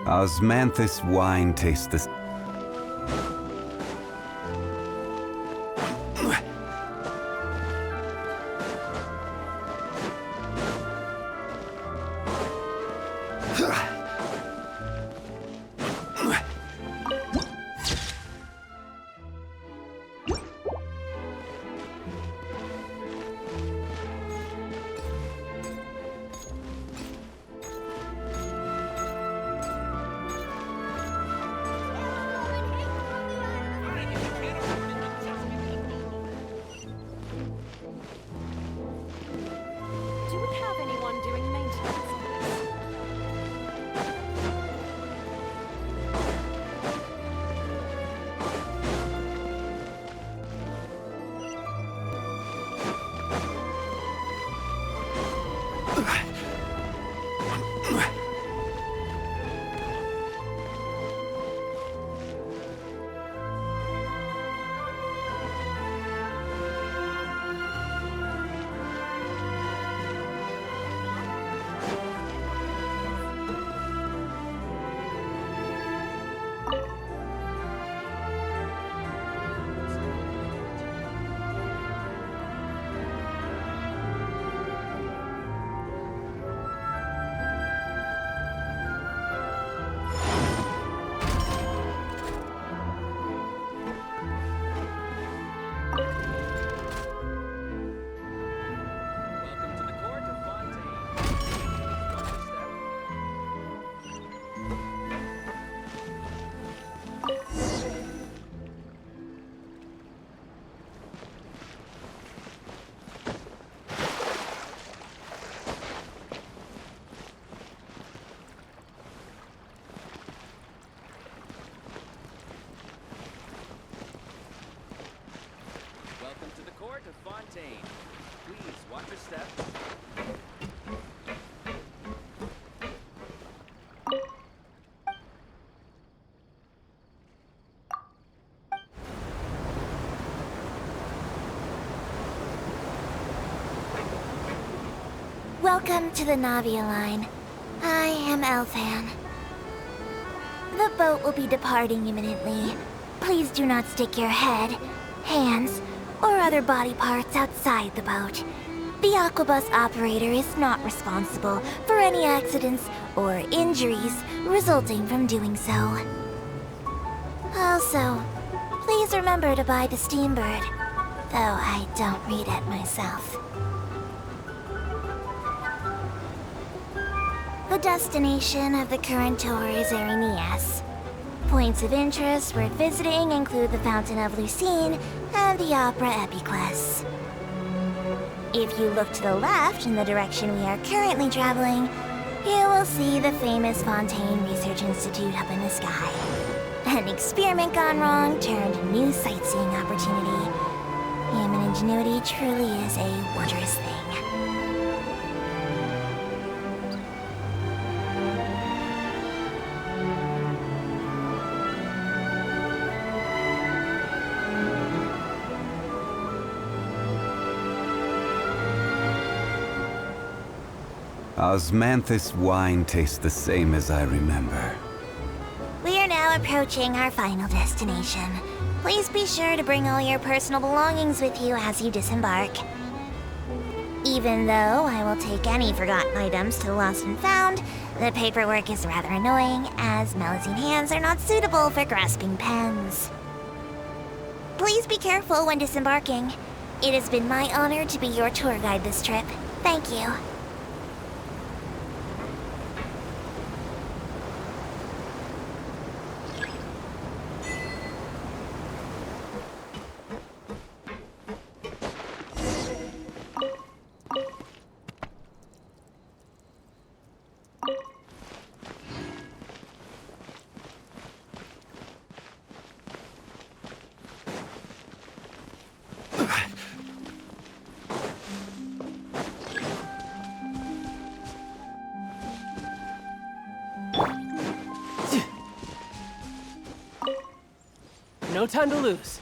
Osmanthus wine tastes the... Do we have anyone doing maintenance on this? Welcome to the court of Fontaine. Welcome to the court of Fontaine. Please watch your step. Welcome to the Navia line. I am Elfan. The boat will be departing imminently. Please do not stick your head, hands, or other body parts outside the boat. The Aquabus operator is not responsible for any accidents or injuries resulting from doing so. Also, please remember to buy the Steambird, though I don't read it myself. The destination of the current tour is Erinias. Points of interest worth visiting include the Fountain of Lucine and the Opera Epiclese. If you look to the left in the direction we are currently traveling, you will see the famous Fontaine Research Institute up in the sky. An experiment gone wrong turned a new sightseeing opportunity. Human ingenuity truly is a wondrous thing. Osmanthus wine tastes the same as I remember. We are now approaching our final destination. Please be sure to bring all your personal belongings with you as you disembark. Even though I will take any forgotten items to the lost and found, the paperwork is rather annoying, as Melusine hands are not suitable for grasping pens. Please be careful when disembarking. It has been my honor to be your tour guide this trip. Thank you. No time to lose.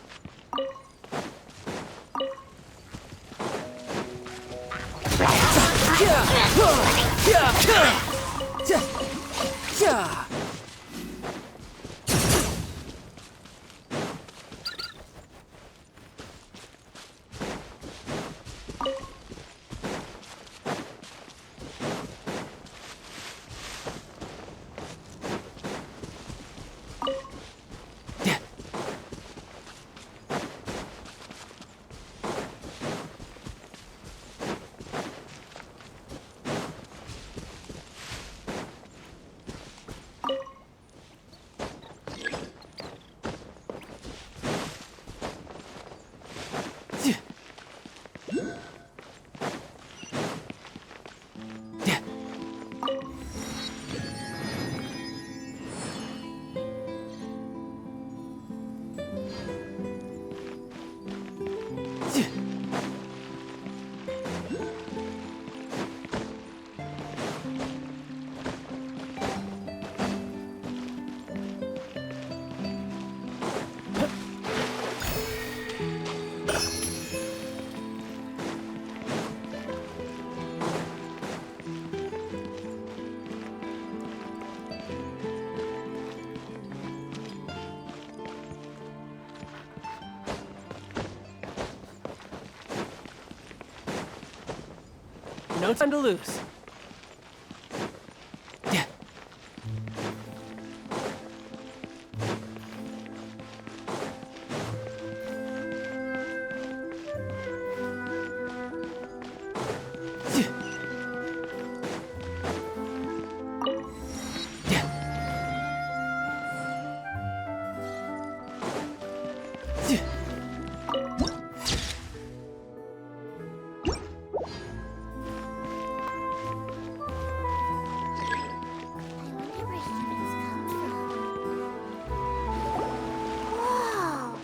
No time to lose. Yeah. I wonder where humans come from. Whoa!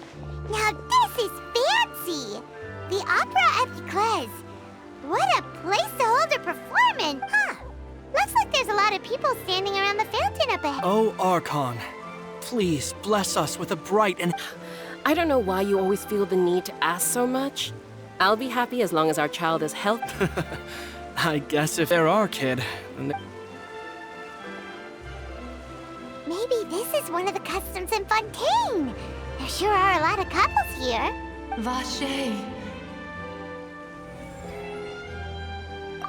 Now this is fancy! The Opera Epiclese. What a place to hold a performance! Huh. Looks like there's a lot of people standing around the fountain up ahead. Oh, Archon, please bless us with a bright and... I don't know why you always feel the need to ask so much. I'll be happy as long as our child is healthy. I guess if there are, kid. Maybe this is one of the customs in Fontaine. There sure are a lot of couples here. Vache.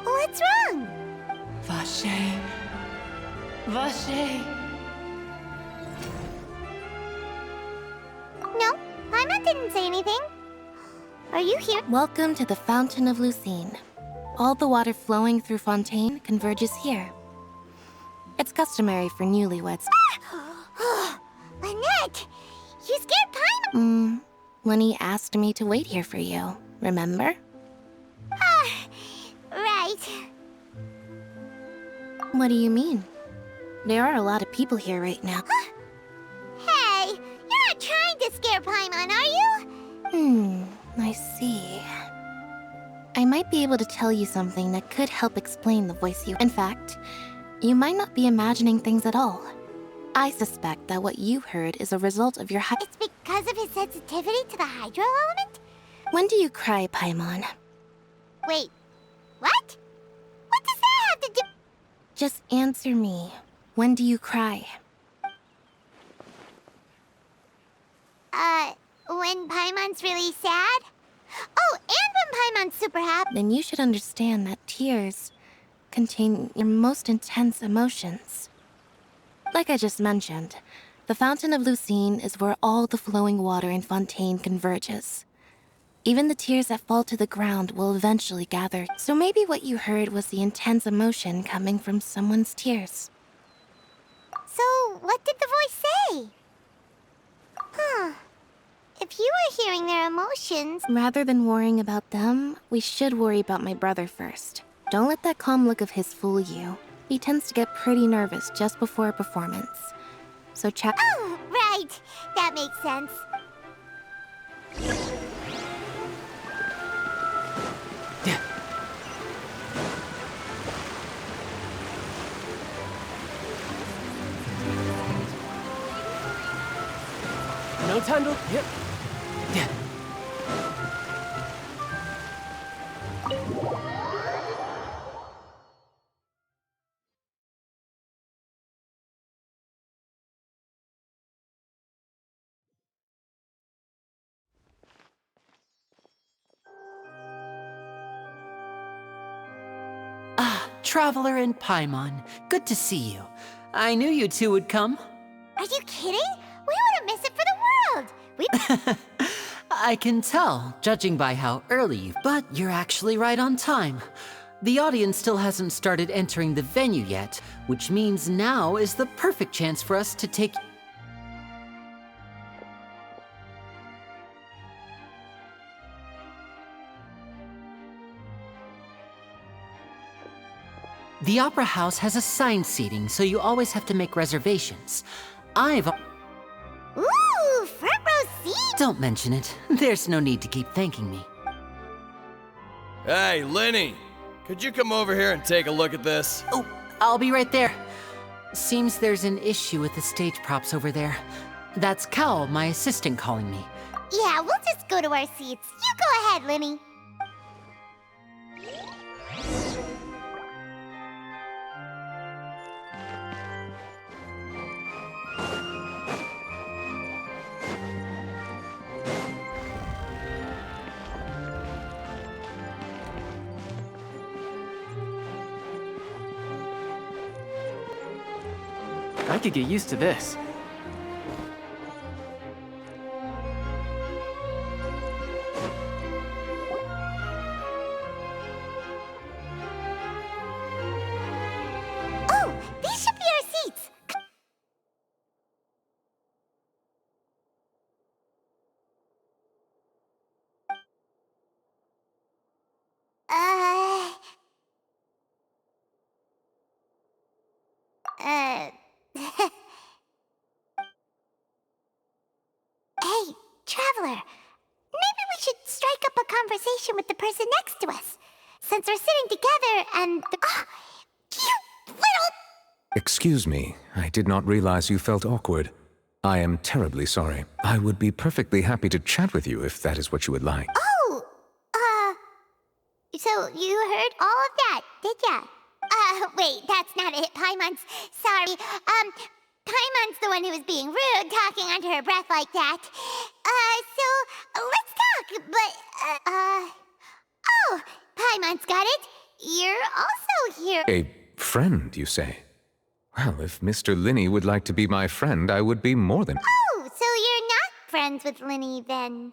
What's wrong? Vache. Vache. No, Paimon didn't say anything. Are you here? Welcome to the Fountain of Lucine. All the water flowing through Fontaine converges here. It's customary for newlyweds. Lynette! You scared Paimon? Lenny asked me to wait here for you, remember? Right. What do you mean? There are a lot of people here right now. Hey, you're not trying to scare Paimon, are you? I see. I might be able to tell you something that could help explain the voice you... In fact, you might not be imagining things at all. I suspect that what you heard is a result of your It's because of his sensitivity to the hydro element? When do you cry, Paimon? Wait, what? What does that have to do? Just answer me. When do you cry? When Paimon's really sad? Oh, and when Paimon's super happy. Then you should understand that tears contain your most intense emotions. Like I just mentioned, the Fountain of Lucine is where all the flowing water in Fontaine converges. Even the tears that fall to the ground will eventually gather. So maybe what you heard was the intense emotion coming from someone's tears. So, what did the voice say? Huh. If you were hearing their emotions... Rather than worrying about them, we should worry about my brother first. Don't let that calm look of his fool you. He tends to get pretty nervous just before a performance. So check... Oh, right. That makes sense. No time to... Yep. Yeah. Traveler and Paimon, good to see you. I knew you two would come. Are you kidding? We wouldn't miss it for the world. I can tell, judging by how early you... But you're actually right on time. The audience still hasn't started entering the venue yet, which means now is the perfect chance for us to take... The Opera House has assigned seating, so you always have to make reservations. I've... Ooh, front row seat. Don't mention it. There's no need to keep thanking me. Hey, Lenny! Could you come over here and take a look at this? Oh, I'll be right there. Seems there's an issue with the stage props over there. That's Cal, my assistant, calling me. Yeah, we'll just go to our seats. You go ahead, Lenny. I could get used to this. Oh, these should be our seats. Hey, Traveler. Maybe we should strike up a conversation with the person next to us. Since we're sitting together and the... Oh, you little... Excuse me, I did not realize you felt awkward. I am terribly sorry. I would be perfectly happy to chat with you if that is what you would like. Oh, so you heard all of that, did ya? Wait, that's not it, Paimon's. Sorry. Paimon's the one who was being rude, talking under her breath like that. So, let's talk, but, oh, Paimon's got it. You're also here. A friend, you say? Well, if Mr. Linny would like to be my friend, I would be more than... Oh, so you're not friends with Linny, then.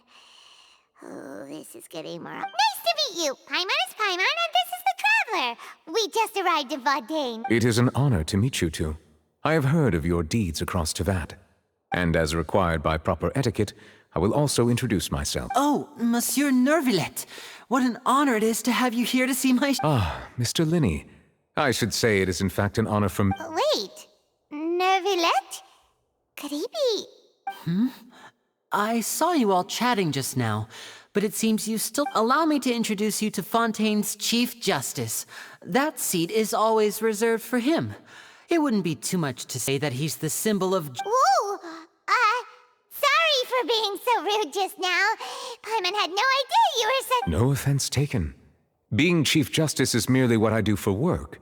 Oh, this is getting more... Nice to meet you. Paimon is Paimon, and this is the Traveler. We just arrived in Fondейн. It is an honor to meet you two. I have heard of your deeds across Tevat. And as required by proper etiquette, I will also introduce myself. Oh, Monsieur Nervillet. What an honor it is to have you here to see my... Ah, Mr. Linny. I should say it is in fact an honor from... Wait, Nervillet? Could he be... I saw you all chatting just now, but it seems you still... Allow me to introduce you to Fontaine's Chief Justice. That seat is always reserved for him. It wouldn't be too much to say that he's the symbol of... Whoa! Sorry for being so rude just now. Paimon had no idea you were such... No offense taken. Being Chief Justice is merely what I do for work.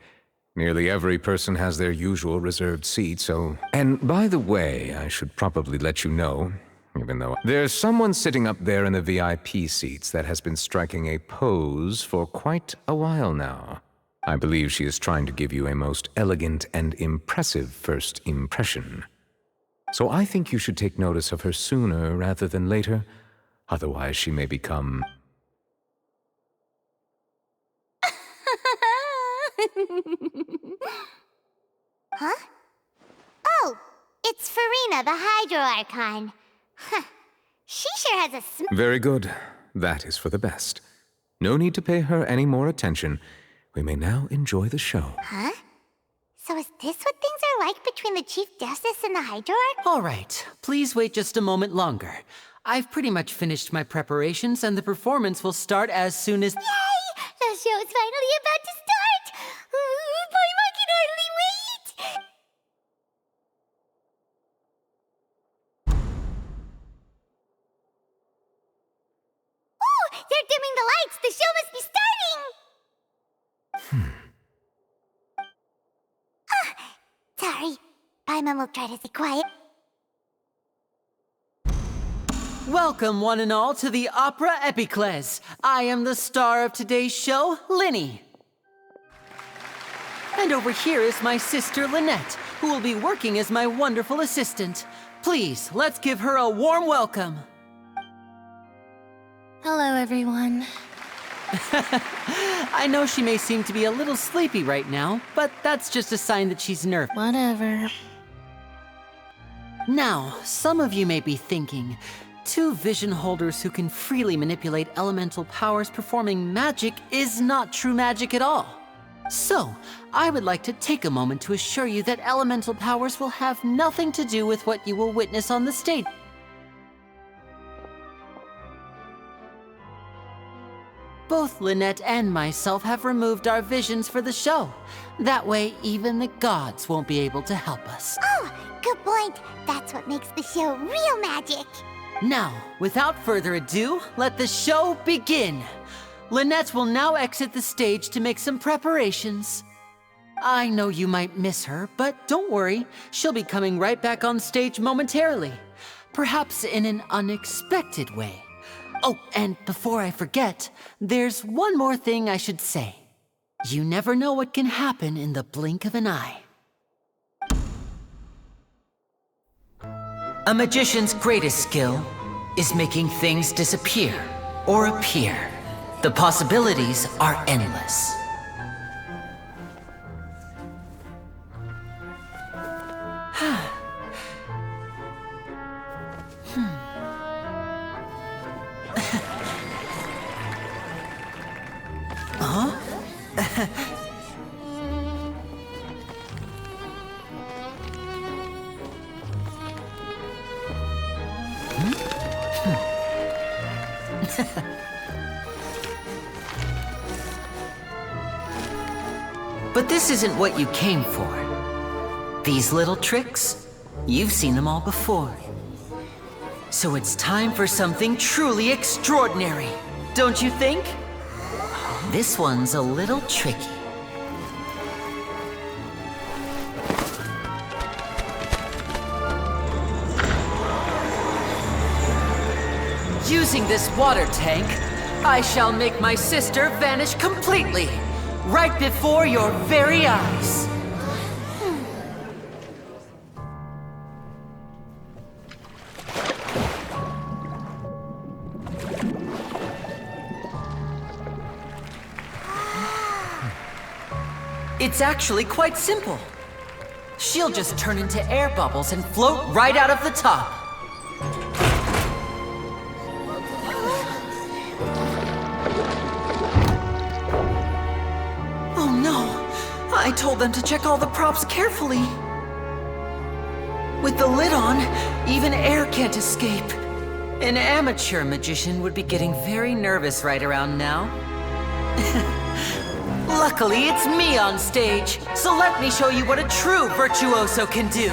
Nearly every person has their usual reserved seat, so... And by the way, I should probably let you know, even though... There's someone sitting up there in the VIP seats that has been striking a pose for quite a while now. I believe she is trying to give you a most elegant and impressive first impression. So I think you should take notice of her sooner rather than later. Otherwise, she may become... Huh? Oh, it's Farina, the Hydro Archon. Huh. She sure has a Very good. That is for the best. No need to pay her any more attention. We may now enjoy the show. Huh? So is this what things are like between the Chief Justice and the Hydro Archon? All right, please wait just a moment longer. I've pretty much finished my preparations, and the performance will start as soon as... Yay! The show's finally about to start! Paimon can hardly wait! Oh! They're dimming the lights! The show must be starting! Sorry. Paimon will try to stay quiet. Welcome, one and all, to the Opera Epiclese. I am the star of today's show, Linny. And over here is my sister, Lynette, who will be working as my wonderful assistant. Please, let's give her a warm welcome. Hello, everyone. I know she may seem to be a little sleepy right now, but that's just a sign that she's nervous. Whatever. Now, some of you may be thinking, two vision holders who can freely manipulate elemental powers performing magic is not true magic at all. So, I would like to take a moment to assure you that elemental powers will have nothing to do with what you will witness on the stage. Both Lynette and myself have removed our visions for the show. That way, even the gods won't be able to help us. Oh, good point. That's what makes the show real magic. Now, without further ado, let the show begin. Lynette will now exit the stage to make some preparations. I know you might miss her, but don't worry. She'll be coming right back on stage momentarily. Perhaps in an unexpected way. Oh, and before I forget, there's one more thing I should say. You never know what can happen in the blink of an eye. A magician's greatest skill is making things disappear or appear. The possibilities are endless. But this isn't what you came for. These little tricks, you've seen them all before. So it's time for something truly extraordinary, don't you think? This one's a little tricky. Using this water tank, I shall make my sister vanish completely, right before your very eyes. It's actually quite simple. She'll just turn into air bubbles and float right out of the top. Oh no! I told them to check all the props carefully. With the lid on, even air can't escape. An amateur magician would be getting very nervous right around now. Luckily, it's me on stage, so let me show you what a true virtuoso can do.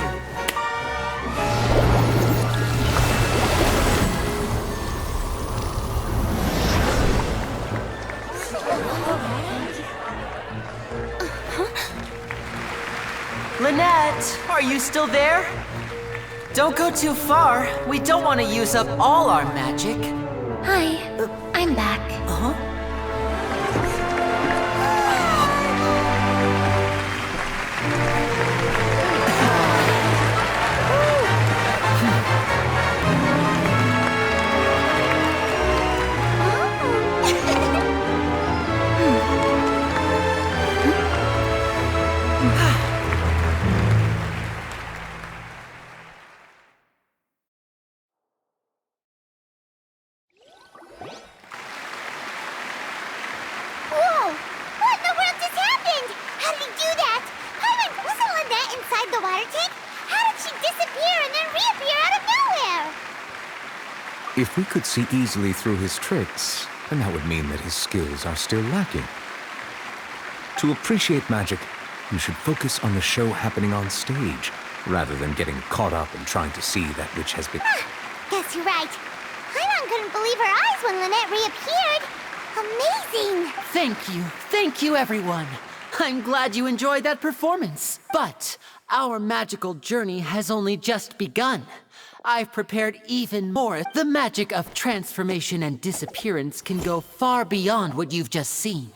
Lynette, are you still there? Don't go too far. We don't want to use up all our magic. Hi, I'm back. Uh-huh. Whoa! What in the world just happened? How did he do that? Wasn't Lynette inside the water tank? How did she disappear and then reappear out of nowhere? If we could see easily through his tricks, then that would mean that his skills are still lacking. To appreciate magic, you should focus on the show happening on stage, rather than getting caught up in trying to see that which has been... Guess you're right. Paimon couldn't believe her eyes when Lynette reappeared. Amazing! Thank you everyone. I'm glad you enjoyed that performance. But our magical journey has only just begun. I've prepared even more. The magic of transformation and disappearance can go far beyond what you've just seen.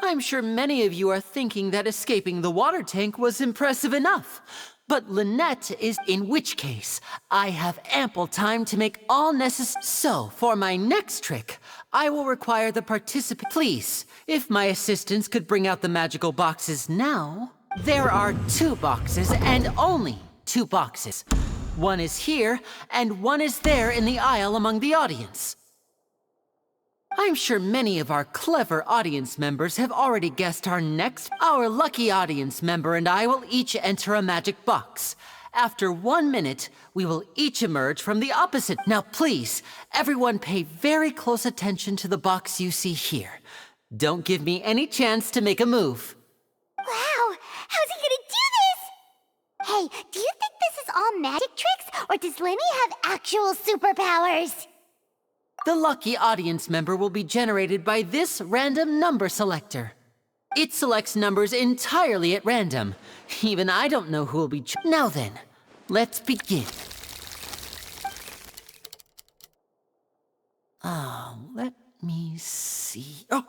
I'm sure many of you are thinking that escaping the water tank was impressive enough. But Lynette is, in which case, I have ample time to make all necessary. So, for my next trick, I will require the participant. Please, if my assistants could bring out the magical boxes now. There are 2 boxes and only 2 boxes. One is here, and one is there in the aisle among the audience. I'm sure many of our clever audience members have already guessed our next. Our lucky audience member and I will each enter a magic box. After 1 minute, we will each emerge from the opposite. Now please, everyone pay very close attention to the box you see here. Don't give me any chance to make a move. Wow! How's he gonna do this? Hey, do you think this is all magic tricks, or does Lenny have actual superpowers? The lucky audience member will be generated by this random number selector. It selects numbers entirely at random. Even I don't know who will be Now then, let's begin. Let me see. Oh,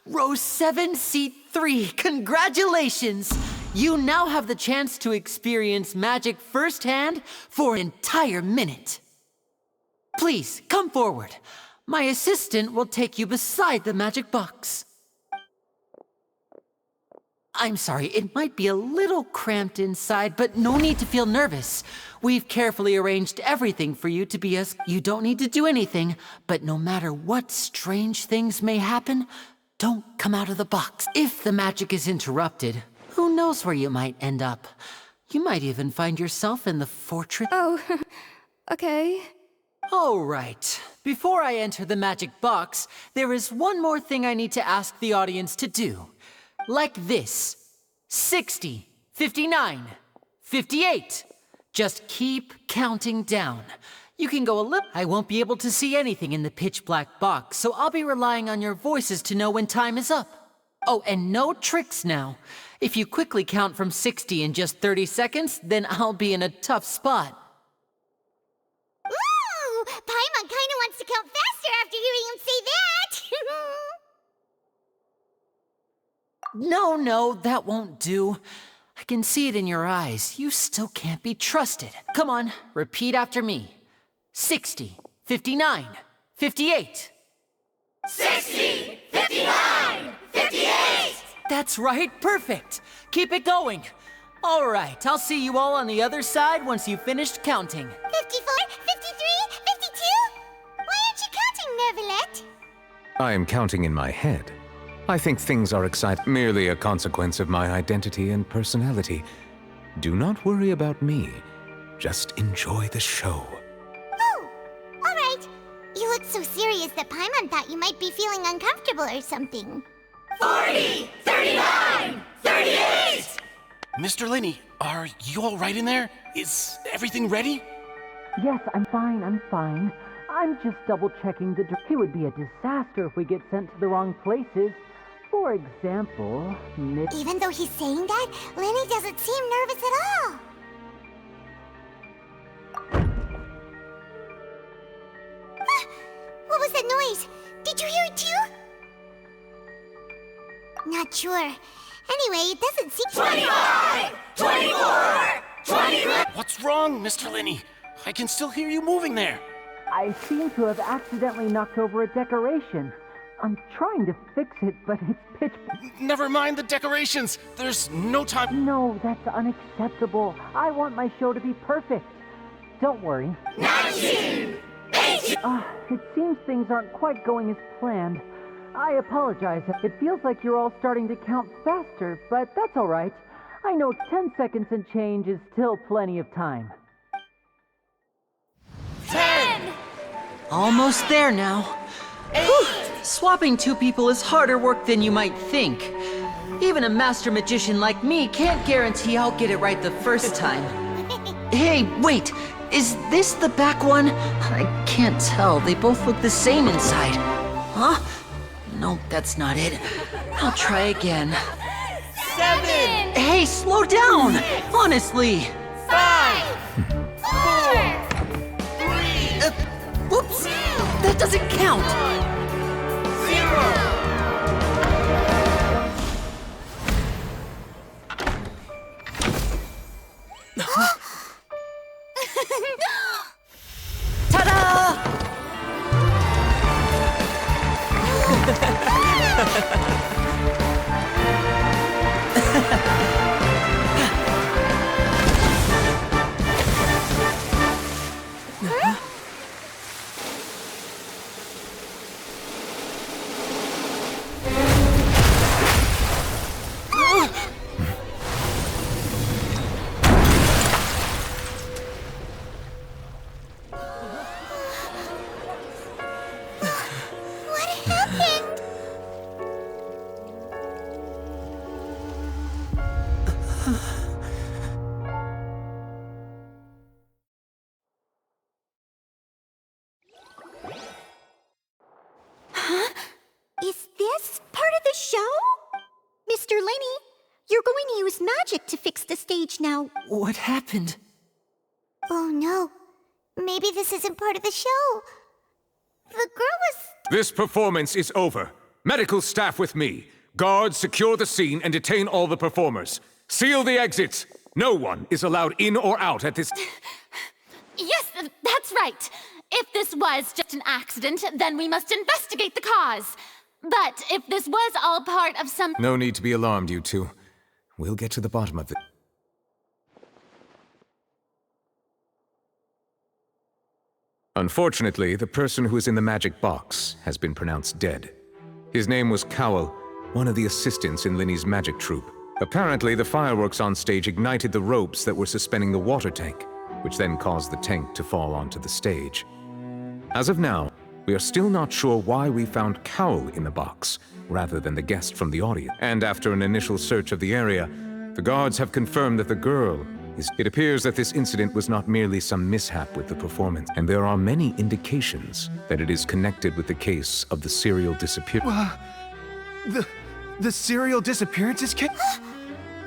row 7, seat 3. Congratulations! You now have the chance to experience magic firsthand for an entire minute. Please, come forward. My assistant will take you beside the magic box. I'm sorry, it might be a little cramped inside, but no need to feel nervous. We've carefully arranged everything for you to be as... You don't need to do anything, but no matter what strange things may happen, don't come out of the box. If the magic is interrupted, who knows where you might end up? You might even find yourself in the fortress... Oh, okay. All right. Before I enter the magic box, there is one more thing I need to ask the audience to do. Like this. 60, 59, 58. Just keep counting down. You can go a little... I won't be able to see anything in the pitch black box, so I'll be relying on your voices to know when time is up. Oh, and no tricks now. If you quickly count from 60 in just 30 seconds, then I'll be in a tough spot. Ooh! Paimon kinda wants to count faster after hearing him say that! No, that won't do. I can see it in your eyes. You still can't be trusted. Come on, repeat after me. 60, 59, 58. 60! 59! 58! That's right, perfect. Keep it going. All right, I'll see you all on the other side once you've finished counting. 54, 53, 52? Why aren't you counting, Nervalet? I am counting in my head. I think things are merely a consequence of my identity and personality. Do not worry about me. Just enjoy the show. Oh, all right. You look so serious that Paimon thought you might be feeling uncomfortable or something. 40, 39, 38! Mr. Linney, are you all right in there? Is everything ready? Yes, I'm fine. I'm just double-checking the... It would be a disaster if we get sent to the wrong places. For example, Even though he's saying that, Lenny doesn't seem nervous at all. What was that noise? Did you hear it too? Not sure. Anyway, it doesn't seem... 25! 24! 20! What's wrong, Mr. Linney? I can still hear you moving there. I seem to have accidentally knocked over a decoration. I'm trying to fix it, but it's pitch... Never mind the decorations. There's no time... No, that's unacceptable. I want my show to be perfect. Don't worry. 19! 18! It seems things aren't quite going as planned. I apologize. It feels like you're all starting to count faster, but that's all right. I know 10 seconds and change is still plenty of time. 10! Almost there now. 8! Swapping two people is harder work than you might think. Even a master magician like me can't guarantee I'll get it right the first time. Hey, wait! Is this the back one? I can't tell. They both look the same inside. Huh? No, that's not it. I'll try again. 7! Hey, slow down! Honestly! 5! 4! 3! Whoops! That doesn't count! 0! Ta-da! What happened? Huh? Is this part of the show? Mr. Linney, you're going to use magic to fix the stage now. What happened? Oh no. Maybe this isn't part of the show. The girl was... This performance is over. Medical staff with me. Guards, secure the scene and detain all the performers. Seal the exits! No one is allowed in or out at this... Yes, that's right. If this was just an accident, then we must investigate the cause. But if this was all part of some... No need to be alarmed, you two. We'll get to the bottom of it. Unfortunately, the person who is in the magic box has been pronounced dead. His name was Cowell, one of the assistants in Linny's magic troupe. Apparently, the fireworks on stage ignited the ropes that were suspending the water tank, which then caused the tank to fall onto the stage. As of now, we are still not sure why we found Cowell in the box, rather than the guest from the audience. And after an initial search of the area, the guards have confirmed that the girl is... It appears that this incident was not merely some mishap with the performance, and there are many indications that it is connected with the case of the serial disappearance. The serial disappearances case?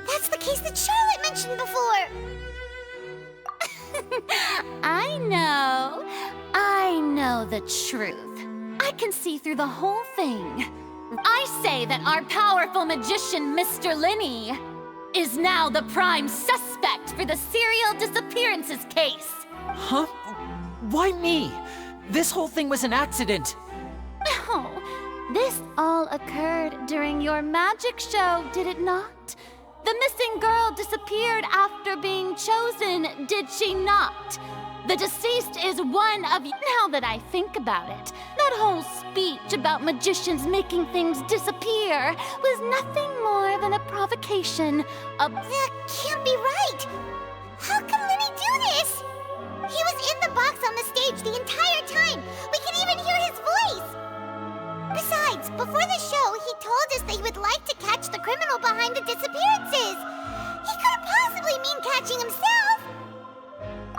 That's the case that Charlotte mentioned before! I know the truth. I can see through the whole thing. I say that our powerful magician, Mr. Linny, is now the prime suspect for the serial disappearances case. Huh? Why me? This whole thing was an accident. Oh, this all occurred during your magic show, did it not? The missing girl disappeared after being chosen, did she not? The deceased is one of you. Now that I think about it, that whole speech about magicians making things disappear was nothing more than a provocation. That can't be right! How can Linny do this? He was in the box on the stage the entire time! We can even hear his voice! Besides, before the show, he told us that he would like to catch the criminal behind the disappearances! He couldn't possibly mean catching himself!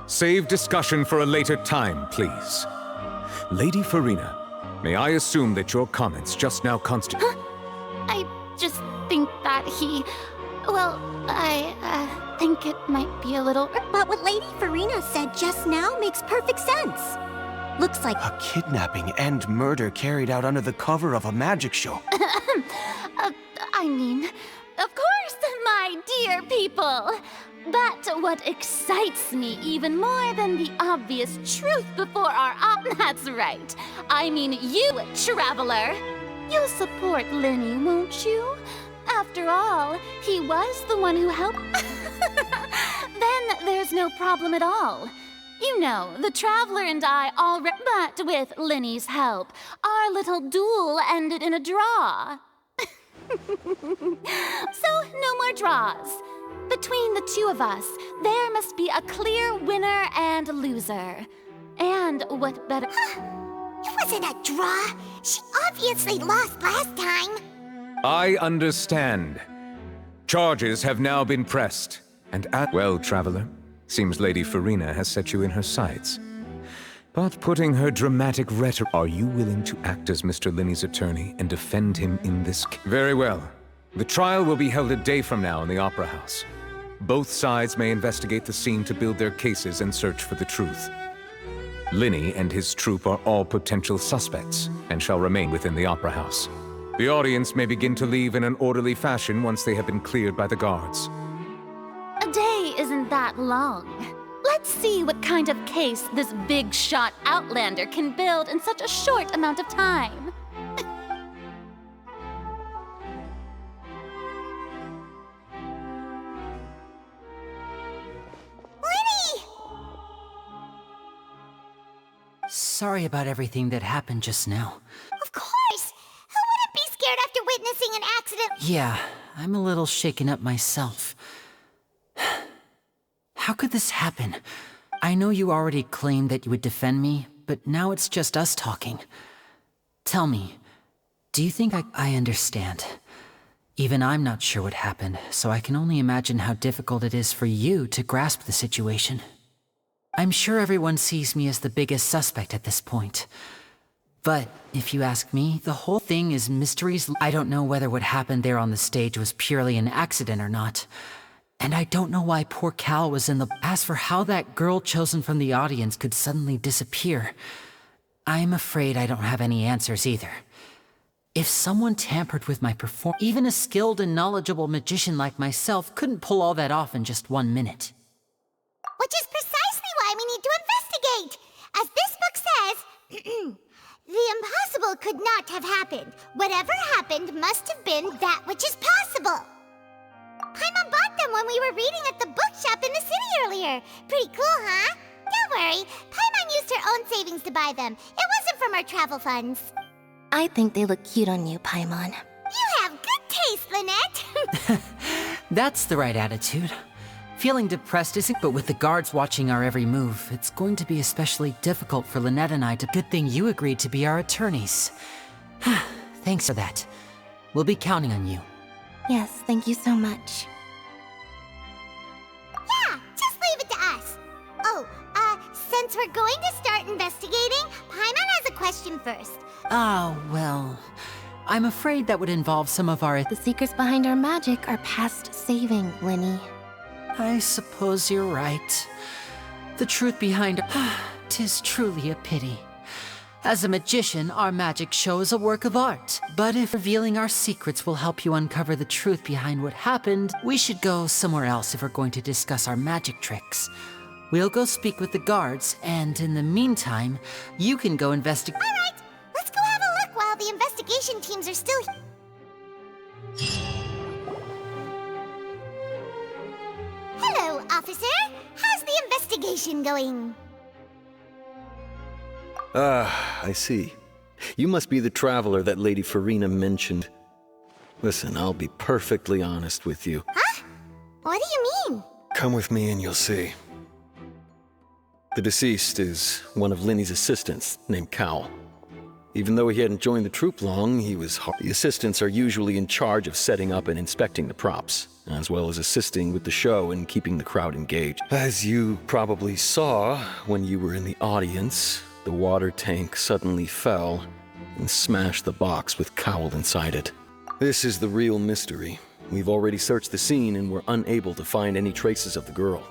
Save discussion for a later time, please. Lady Farina, may I assume that your comments just now constitute... I just think that he... Well, I think it might be a little... But what Lady Farina said just now makes perfect sense. Looks like... A kidnapping and murder carried out under the cover of a magic show. I mean, of course, my dear people. But what excites me even more than the obvious truth before our that's right. I mean you, traveler. You'll support Linny, won't you? After all, he was the one who helped. Then there's no problem at all. You know, the Traveler and I already... But with Linny's help, our little duel ended in a draw. So, no more draws. Between the two of us, there must be a clear winner and loser. And what better... It wasn't a draw. She obviously lost last time. I understand. Charges have now been pressed. And well, Traveler, seems Lady Farina has set you in her sights. But putting her dramatic rhetoric... Are you willing to act as Mr. Linny's attorney and defend him in this case? Very well. The trial will be held a day from now in the Opera House. Both sides may investigate the scene to build their cases and search for the truth. Linny and his troupe are all potential suspects and shall remain within the Opera House. The audience may begin to leave in an orderly fashion once they have been cleared by the guards. A day isn't that long. Let's see what kind of case this big-shot outlander can build in such a short amount of time. Sorry about everything that happened just now. Of course! Who wouldn't be scared after witnessing an accident? Yeah, I'm a little shaken up myself. How could this happen? I know you already claimed that you would defend me, but now it's just us talking. Tell me, do you think I understand? Even I'm not sure what happened, so I can only imagine how difficult it is for you to grasp the situation. I'm sure everyone sees me as the biggest suspect at this point. But if you ask me, the whole thing is mysteries. I don't know whether what happened there on the stage was purely an accident or not. And I don't know why poor Cal was in the... As for how that girl chosen from the audience could suddenly disappear, I'm afraid I don't have any answers either. If someone tampered with my performance, even a skilled and knowledgeable magician like myself couldn't pull all that off in just 1 minute. Which is precisely why we need to investigate. As this book says, the impossible could not have happened. Whatever happened must have been that which is possible. Paimon bought them when we were reading at the bookshop in the city earlier. Pretty cool, huh? Don't worry, Paimon used her own savings to buy them. It wasn't from our travel funds. I think they look cute on you, Paimon. You have good taste, Lynette. That's the right attitude. Feeling depressed isn't, but with the guards watching our every move, it's going to be especially difficult for Lynette and I to. Good thing you agreed to be our attorneys. Thanks for that. We'll be counting on you. Yes, thank you so much. Yeah, just leave it to us. Oh, since we're going to start investigating, Paimon has a question first. Ah, well, I'm afraid that would involve some of our. The secrets behind our magic are past saving, Linny. I suppose you're right. The truth behind. 'Tis truly a pity. As a magician, our magic show is a work of art. But if revealing our secrets will help you uncover the truth behind what happened, we should go somewhere else if we're going to discuss our magic tricks. We'll go speak with the guards, and in the meantime, you can go investigate. All right, let's go have a look while the investigation teams are still here. Hello, officer. How's the investigation going? I see. You must be the traveler that Lady Farina mentioned. Listen, I'll be perfectly honest with you. Huh? What do you mean? Come with me and you'll see. The deceased is one of Linny's assistants, named Cowell. Even though he hadn't joined the troupe long, he was hard. The assistants are usually in charge of setting up and inspecting the props, as well as assisting with the show and keeping the crowd engaged. As you probably saw when you were in the audience, the water tank suddenly fell and smashed the box with Cowell inside it. This is the real mystery. We've already searched the scene and were unable to find any traces of the girl.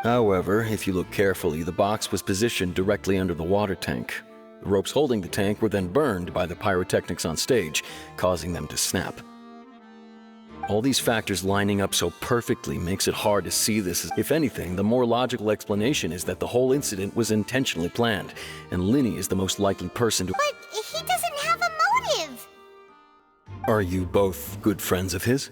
However, if you look carefully, the box was positioned directly under the water tank. The ropes holding the tank were then burned by the pyrotechnics on stage, causing them to snap. All these factors lining up so perfectly makes it hard to see this. If anything, the more logical explanation is that the whole incident was intentionally planned, and Linny is the most likely person to— But he doesn't have a motive! Are you both good friends of his?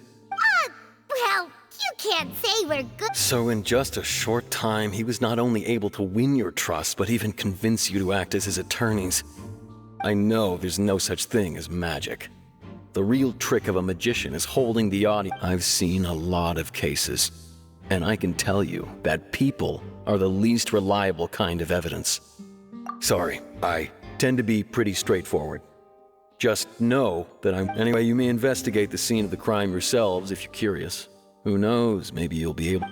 Well, you can't say we're good— So in just a short time, he was not only able to win your trust, but even convince you to act as his attorneys. I know there's no such thing as magic. The real trick of a magician is holding the audience. I've seen a lot of cases, and I can tell you that people are the least reliable kind of evidence. Sorry, I tend to be pretty straightforward. Just know that Anyway, you may investigate the scene of the crime yourselves if you're curious. Who knows, maybe you'll be able—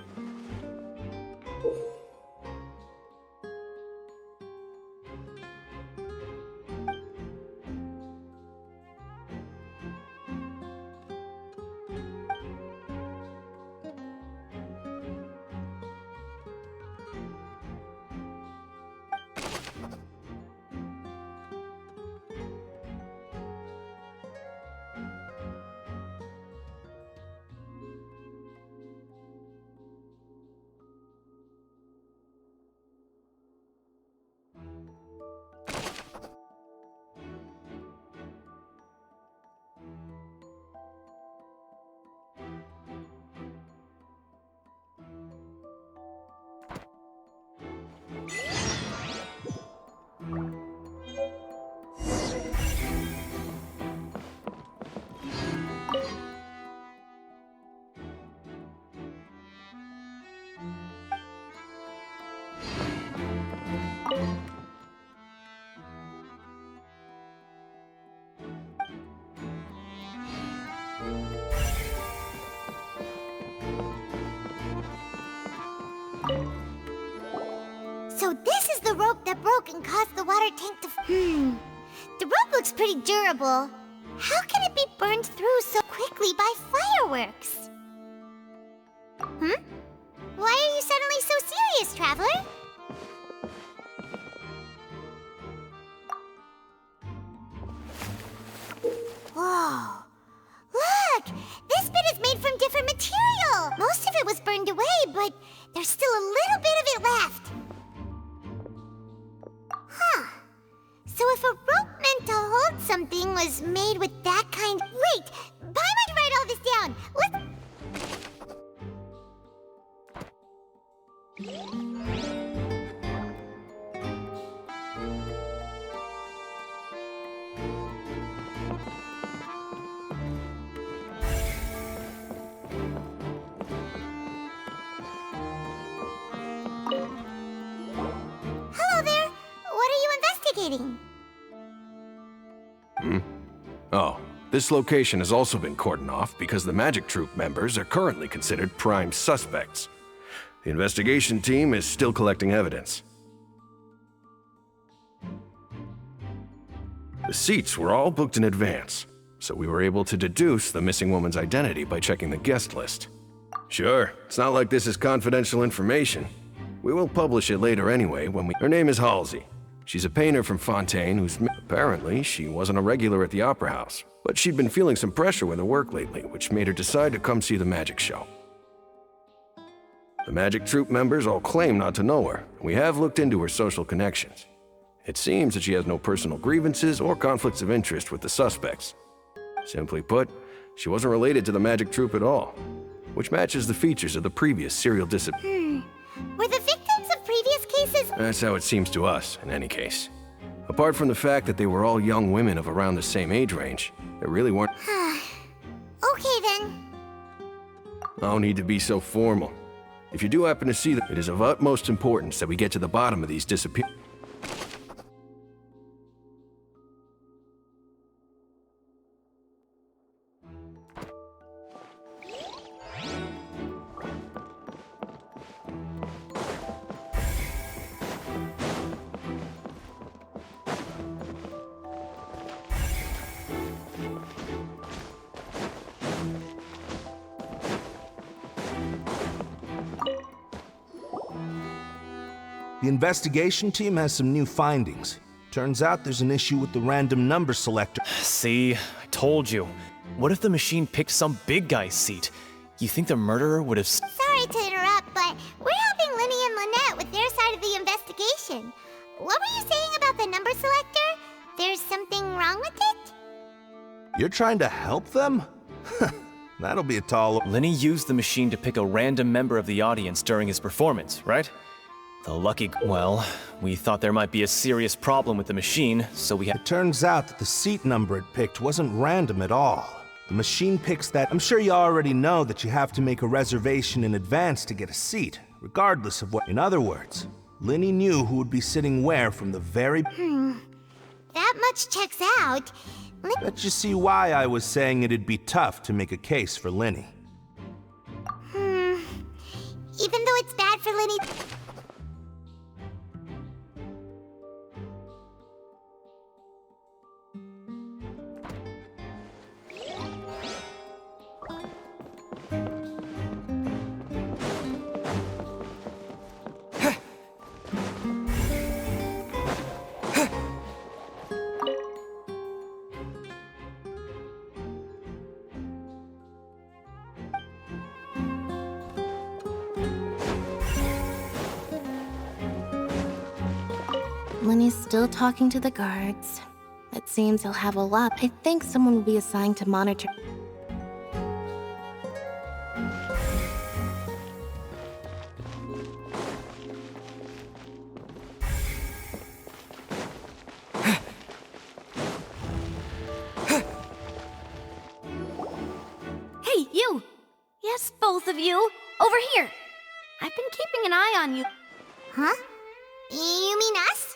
So this is the rope that broke and caused the water tank to— The rope looks pretty durable. How can it be burned through so quickly by fireworks? Why are you suddenly so serious, Traveler? Whoa. Look! This bit is made from different material! Most of it was burned away, but there's still a little bit of it left. Huh. So if a rope meant to hold something was made with that kind... Wait! Pi might write all this down! Let's... Hello there! What are you investigating? Oh, this location has also been cordoned off because the Magic Troop members are currently considered prime suspects. The investigation team is still collecting evidence. The seats were all booked in advance, so we were able to deduce the missing woman's identity by checking the guest list. Sure, it's not like this is confidential information. We will publish it later anyway when we... Her name is Halsey. She's a painter from Fontaine who's... Apparently, she wasn't a regular at the Opera House, but she'd been feeling some pressure with her work lately, which made her decide to come see the magic show. The Magic Troop members all claim not to know her. We have looked into her social connections. It seems that she has no personal grievances or conflicts of interest with the suspects. Simply put, she wasn't related to the Magic Troop at all, which matches the features of the previous serial disappearance. Were the victims of previous cases... That's how it seems to us, in any case. Apart from the fact that they were all young women of around the same age range, there really weren't... Okay then. No need to be so formal. If you do happen to see them, it is of utmost importance that we get to the bottom of these disappearances. The investigation team has some new findings. Turns out there's an issue with the random number selector. See, I told you. What if the machine picked some big guy's seat? You think the murderer would have... Sorry to interrupt, but we're helping Linny and Lynette with their side of the investigation. What were you saying about the number selector? There's something wrong with it? You're trying to help them? That'll be a tall... Linny used the machine to pick a random member of the audience during his performance, right? The lucky... Well, we thought there might be a serious problem with the machine, so we had... It turns out that the seat number it picked wasn't random at all. The machine picks that... I'm sure you already know that you have to make a reservation in advance to get a seat, regardless of what... In other words, Linny knew who would be sitting where from the very... That much checks out. Bet you see why I was saying it'd be tough to make a case for Linny. Even though it's bad for Linny... Linny's still talking to the guards. It seems he'll have a lot. I think someone will be assigned to monitor. Hey, you! Yes, both of you! Over here! I've been keeping an eye on you. Huh? You mean us?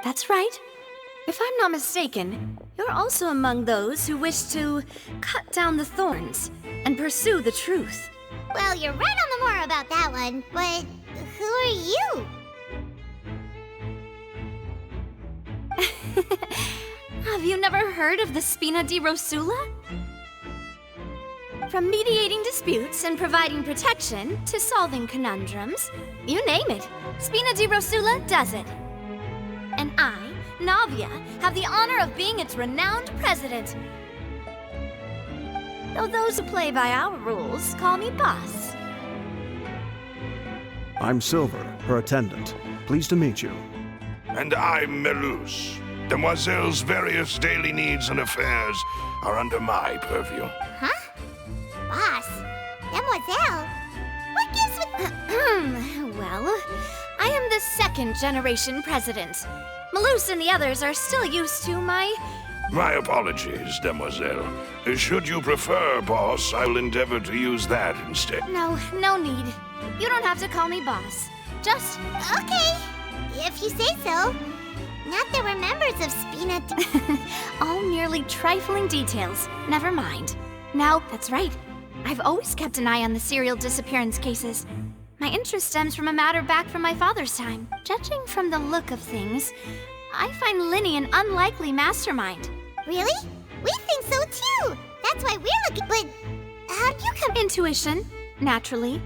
That's right. If I'm not mistaken, you're also among those who wish to cut down the thorns and pursue the truth. Well, you're right on the more about that one, but who are you? Have you never heard of the Spina di Rosula? From mediating disputes and providing protection to solving conundrums, you name it, Spina di Rosula does it. And I Navia, have the honor of being its renowned president. Though those who play by our rules call me boss. I'm Silver, her attendant. Pleased to meet you. And I'm Melus. Demoiselle's various daily needs and affairs are under my purview. Huh? Boss? Demoiselle? What gives with... Well, I am the second generation president. Malus and the others are still used to my... My apologies, Demoiselle. Should you prefer, boss, I'll endeavor to use that instead. No need. You don't have to call me boss. Just... Okay, if you say so. Not that we're members of Spina... All merely trifling details. Never mind. Now, that's right. I've always kept an eye on the serial disappearance cases. My interest stems from a matter back from my father's time. Judging from the look of things, I find Linny an unlikely mastermind. Really? We think so too! That's why we're looking... But how'd you come... Intuition, naturally.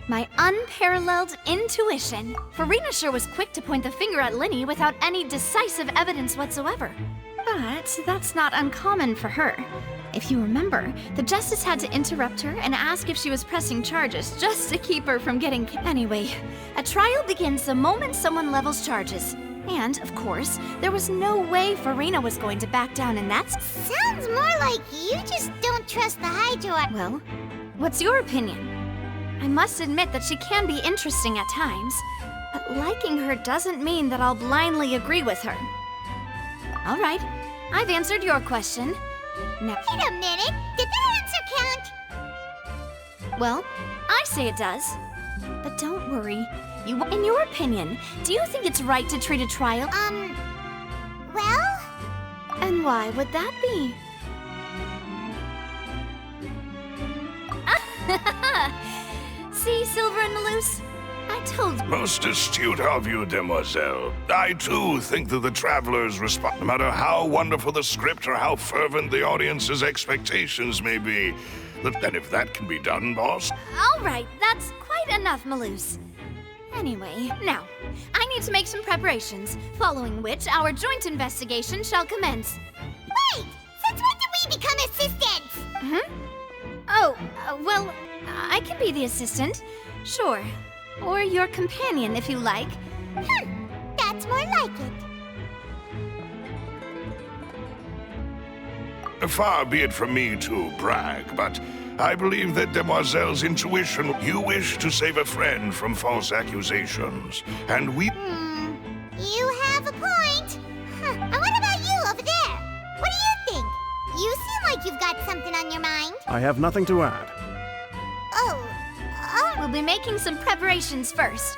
My unparalleled intuition. Farina sure was quick to point the finger at Linny without any decisive evidence whatsoever. But that's not uncommon for her. If you remember, the Justice had to interrupt her and ask if she was pressing charges just to keep her from getting... Anyway, a trial begins the moment someone levels charges. And, of course, there was no way Farina was going to back down in that... Sounds more like you just don't trust the Hydra... Well, what's your opinion? I must admit that she can be interesting at times, but liking her doesn't mean that I'll blindly agree with her. All right, I've answered your question. Now... Wait a minute! Did that answer count? Well, I say it does. But don't worry. In your opinion, do you think it's right to treat a trial? Well? And why would that be? See, Silver and Malus? I told you. Most astute of you, Demoiselle. I, too, think that the travelers respond, no matter how wonderful the script or how fervent the audience's expectations may be. And if that can be done, boss... All right, that's quite enough, Malus. Anyway, now, I need to make some preparations, following which our joint investigation shall commence. Wait! Since when did we become assistants? Oh, well, I can be the assistant, sure. Or your companion, if you like. That's more like it. Far be it from me to brag, but I believe that Demoiselle's intuition... You wish to save a friend from false accusations, and we... You have a point. And what about you over there? What do you think? You seem like you've got something on your mind. I have nothing to add. We'll be making some preparations first.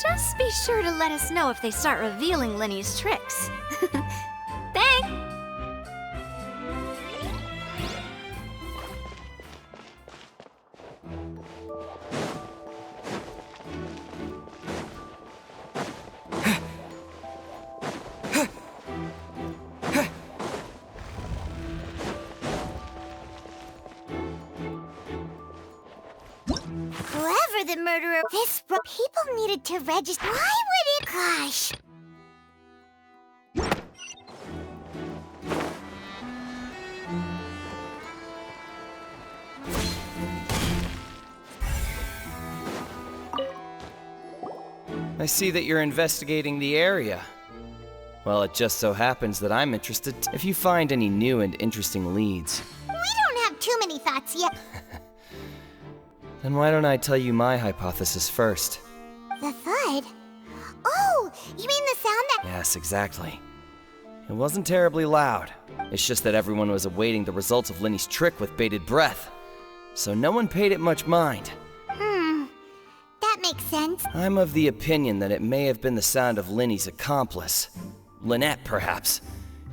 Just be sure to let us know if they start revealing Linny's tricks. Thanks! Whoever the murderer... People needed to register... Why would it... Gosh... I see that you're investigating the area. Well, it just so happens that I'm interested if you find any new and interesting leads. We don't have too many thoughts yet. Then why don't I tell you my hypothesis first? The thud? Oh, you mean the sound that... Yes, exactly. It wasn't terribly loud. It's just that everyone was awaiting the results of Linny's trick with bated breath. So no one paid it much mind. That makes sense. I'm of the opinion that it may have been the sound of Linny's accomplice. Lynette, perhaps.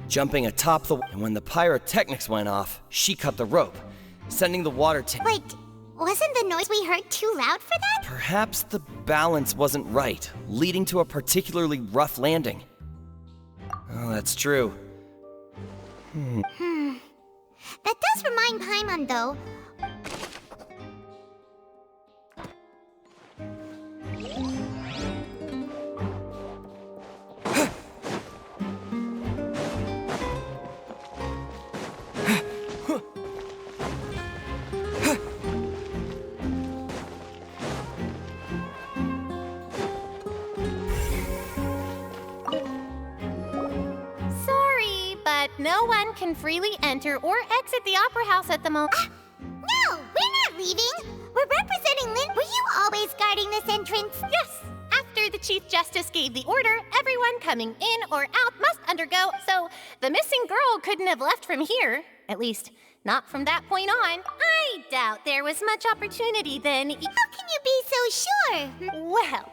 Jumping atop the... And when the pyrotechnics went off, she cut the rope, sending the water tank... Wait, wasn't the noise we heard too loud for that? Perhaps the balance wasn't right, leading to a particularly rough landing. Oh, that's true. That does remind Paimon, though. Everyone can freely enter or exit the Opera House at the moment. No, we're not leaving. We're representing Lynn. Were you always guarding this entrance? Yes. After the Chief Justice gave the order, everyone coming in or out must undergo, so the missing girl couldn't have left from here. At least, not from that point on. I doubt there was much opportunity then. How can you be so sure? Well,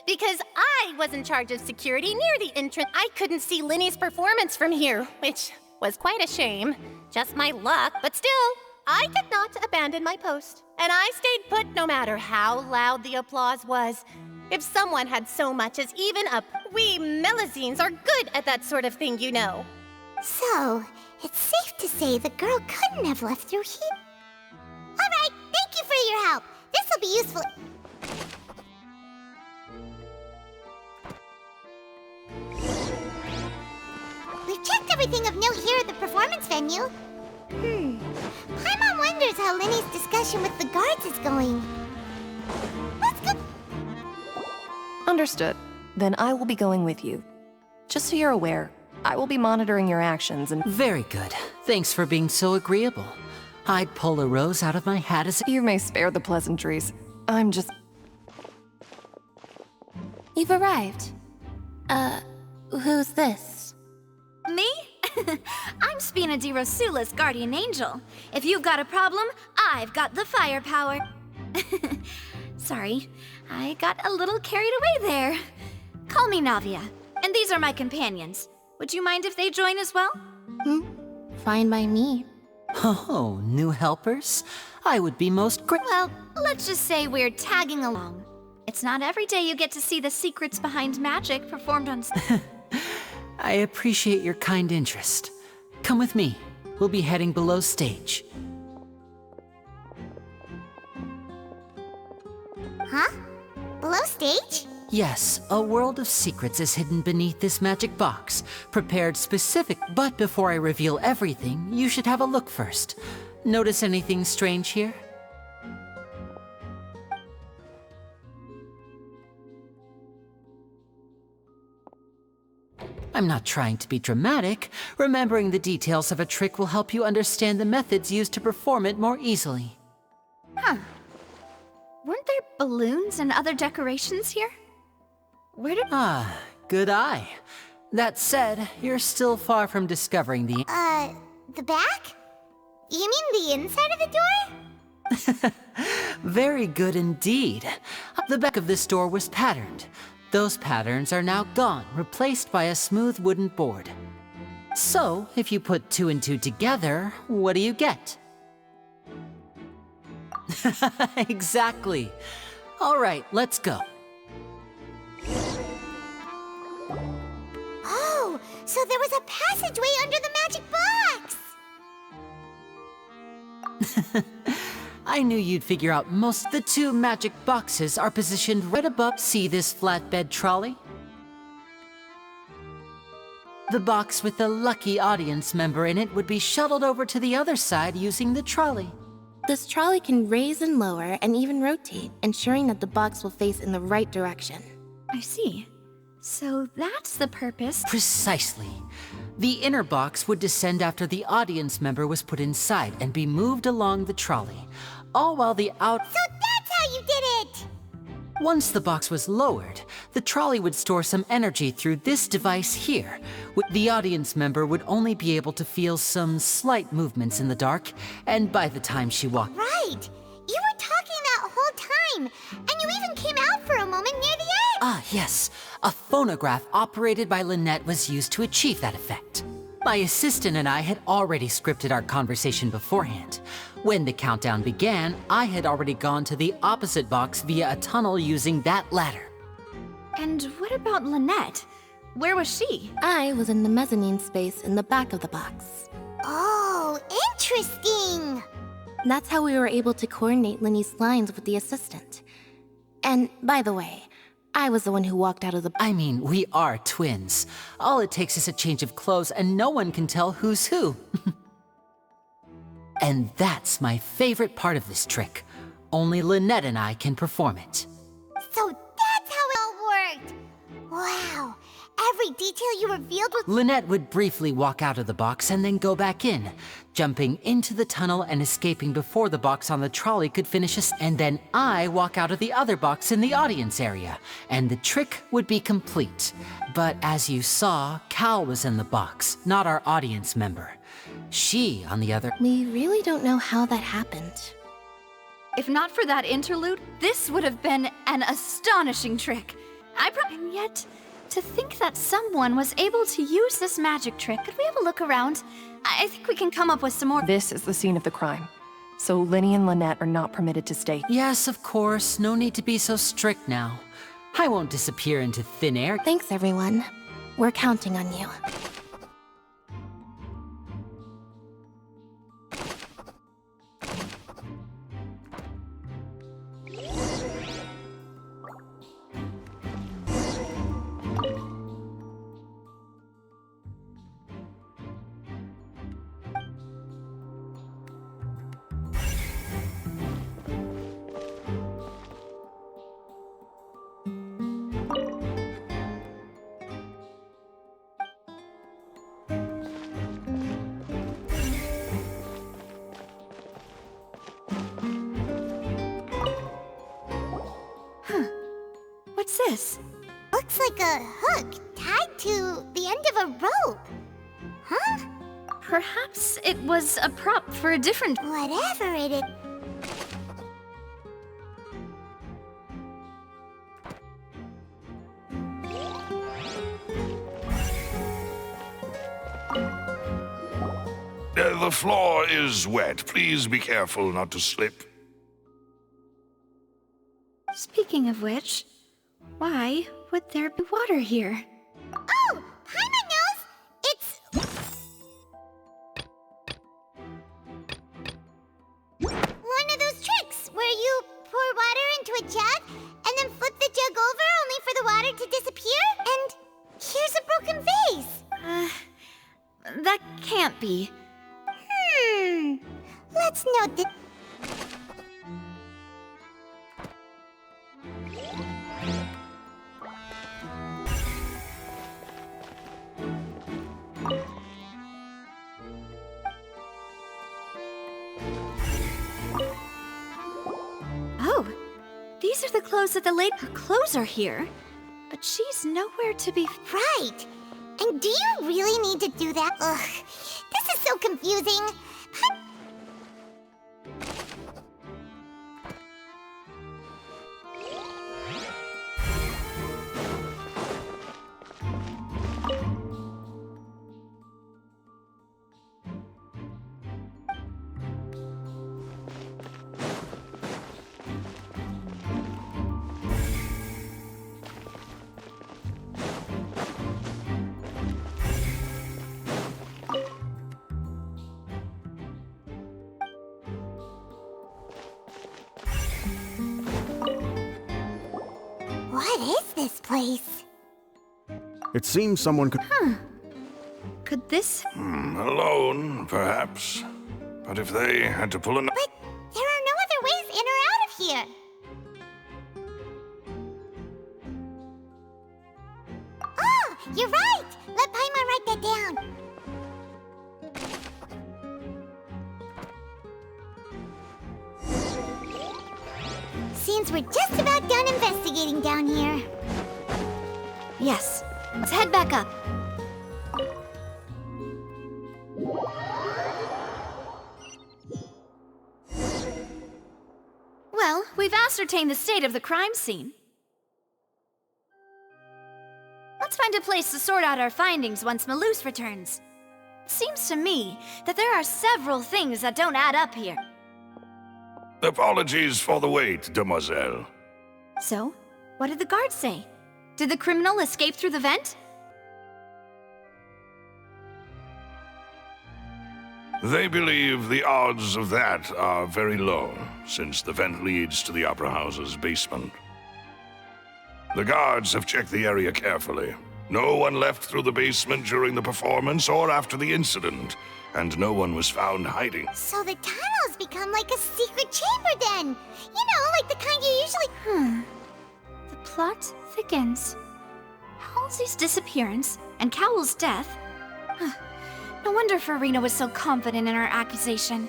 because I was in charge of security near the entrance, I couldn't see Linny's performance from here, which was quite a shame. Just my luck, but still, I did not abandon my post. And I stayed put no matter how loud the applause was. If someone had so much as even a we Melusines are good at that sort of thing, you know. So, it's safe to say the girl couldn't have left through here. All right, thank you for your help. This will be useful. We've checked everything of note here at the performance venue. Paimon wonders how Linny's discussion with the guards is going. Let's go. Understood. Then I will be going with you. Just so you're aware, I will be monitoring your actions and— Very good. Thanks for being so agreeable. I'd pull a rose out of my hat as— You may spare the pleasantries. I'm just— You've arrived. Who's this? Me? I'm Spina di Rosula's guardian angel. If you've got a problem, I've got the firepower. Sorry, I got a little carried away there. Call me Navia, and these are my companions. Would you mind if they join as well? Fine by me. Oh, new helpers? I would be most Well, let's just say we're tagging along. It's not every day you get to see the secrets behind magic performed on I appreciate your kind interest. Come with me. We'll be heading below stage. Huh? Below stage? Yes, a world of secrets is hidden beneath this magic box, prepared specific. But before I reveal everything, you should have a look first. Notice anything strange here? I'm not trying to be dramatic. Remembering the details of a trick will help you understand the methods used to perform it more easily. Huh. Weren't there balloons and other decorations here? Where did— Ah, good eye. That said, you're still far from discovering the— The back? You mean the inside of the door? Very good indeed. The back of this door was patterned. Those patterns are now gone, replaced by a smooth wooden board. So, if you put 2 and 2 together, what do you get? Exactly. All right, let's go. Oh, so there was a passageway under the magic box! I knew you'd figure out most. The 2 magic boxes are positioned right above. See this flatbed trolley? The box with the lucky audience member in it would be shuttled over to the other side using the trolley. This trolley can raise and lower and even rotate, ensuring that the box will face in the right direction. I see. So that's the purpose. Precisely. The inner box would descend after the audience member was put inside and be moved along the trolley, all while the So that's how you did it! Once the box was lowered, the trolley would store some energy through this device here. The audience member would only be able to feel some slight movements in the dark, and by the time she walked— Right! You were talking that whole time, and you even came out for a moment near the end! Ah, yes. A phonograph operated by Lynette was used to achieve that effect. My assistant and I had already scripted our conversation beforehand. When the countdown began, I had already gone to the opposite box via a tunnel using that ladder. And what about Lynette? Where was she? I was in the mezzanine space in the back of the box. Oh, interesting! That's how we were able to coordinate Linny's lines with the assistant. And, by the way, I was the one who walked out of the— I mean, we are twins. All it takes is a change of clothes and no one can tell who's who. And that's my favorite part of this trick. Only Lynette and I can perform it. So that's how it all worked! Wow! Every detail until you revealed what— Lynette would briefly walk out of the box and then go back in, jumping into the tunnel and escaping before the box on the trolley could finish and then I walk out of the other box in the audience area, and the trick would be complete. But as you saw, Cal was in the box, not our audience member. She, on the other— We really don't know how that happened. If not for that interlude, this would have been an astonishing trick. And yet, to think that someone was able to use this magic trick. Could we have a look around? I think we can come up with some more— This is the scene of the crime. So Linny and Lynette are not permitted to stay. Yes, of course. No need to be so strict now. I won't disappear into thin air. Thanks, everyone. We're counting on you. What's this? Looks like a hook tied to the end of a rope. Huh? Perhaps it was a prop for a different— Whatever it is. The floor is wet. Please be careful not to slip. Speaking of which, why would there be water here? Oh! Paimon knows! It's— one of those tricks where you pour water into a jug and then flip the jug over only for the water to disappear? And here's a broken vase! That can't be. Let's note that— Oh, these are the clothes that the lady— Her clothes are here, but she's nowhere to be— Right! And do you really need to do that? Ugh, this is so confusing. What is this place? It seems someone could— Could this— Alone, perhaps. But if they had to pull an— But there are no other ways in or out of here. Oh, you're right! Let Paimon write that down. Seems we're just about done investigating down here. Yes. Let's head back up. Well, we've ascertained the state of the crime scene. Let's find a place to sort out our findings once Malus returns. It seems to me that there are several things that don't add up here. Apologies for the wait, demoiselle. So, what did the guards say? Did the criminal escape through the vent? They believe the odds of that are very low, since the vent leads to the Opera House's basement. The guards have checked the area carefully. No one left through the basement during the performance or after the incident, and no one was found hiding. So the tunnels become like a secret chamber then! You know, like the kind you usually— The plot thickens. Halsey's disappearance and Cowell's death. No wonder Farina was so confident in her accusation.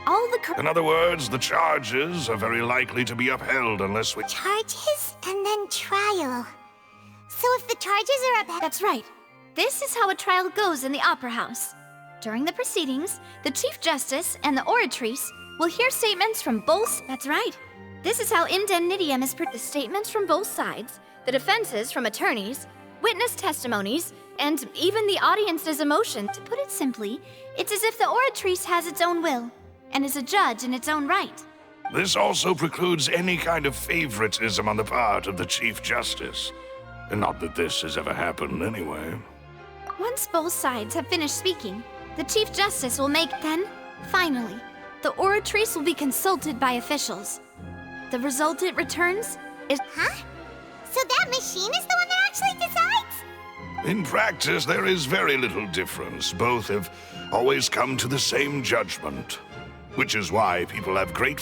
All the In other words, the charges are very likely to be upheld unless we... Charges and then trial. So if the charges are upheld... That's right. This is how a trial goes in the Opera House. During the proceedings, the Chief Justice and the Oratrice will hear statements from both... That's right. This is how indemnitium is the statements from both sides, the defenses from attorneys, witness testimonies, and even the audience's emotion. To put it simply, it's as if the Oratrice has its own will, and is a judge in its own right. This also precludes any kind of favoritism on the part of the Chief Justice. And not that this has ever happened anyway. Once both sides have finished speaking, the Chief Justice will make... Then, finally, the Oratrice will be consulted by officials. The result it returns is... Huh? So that machine is the one that actually decides? In practice, there is very little difference. Both have always come to the same judgment. Which is why people have great...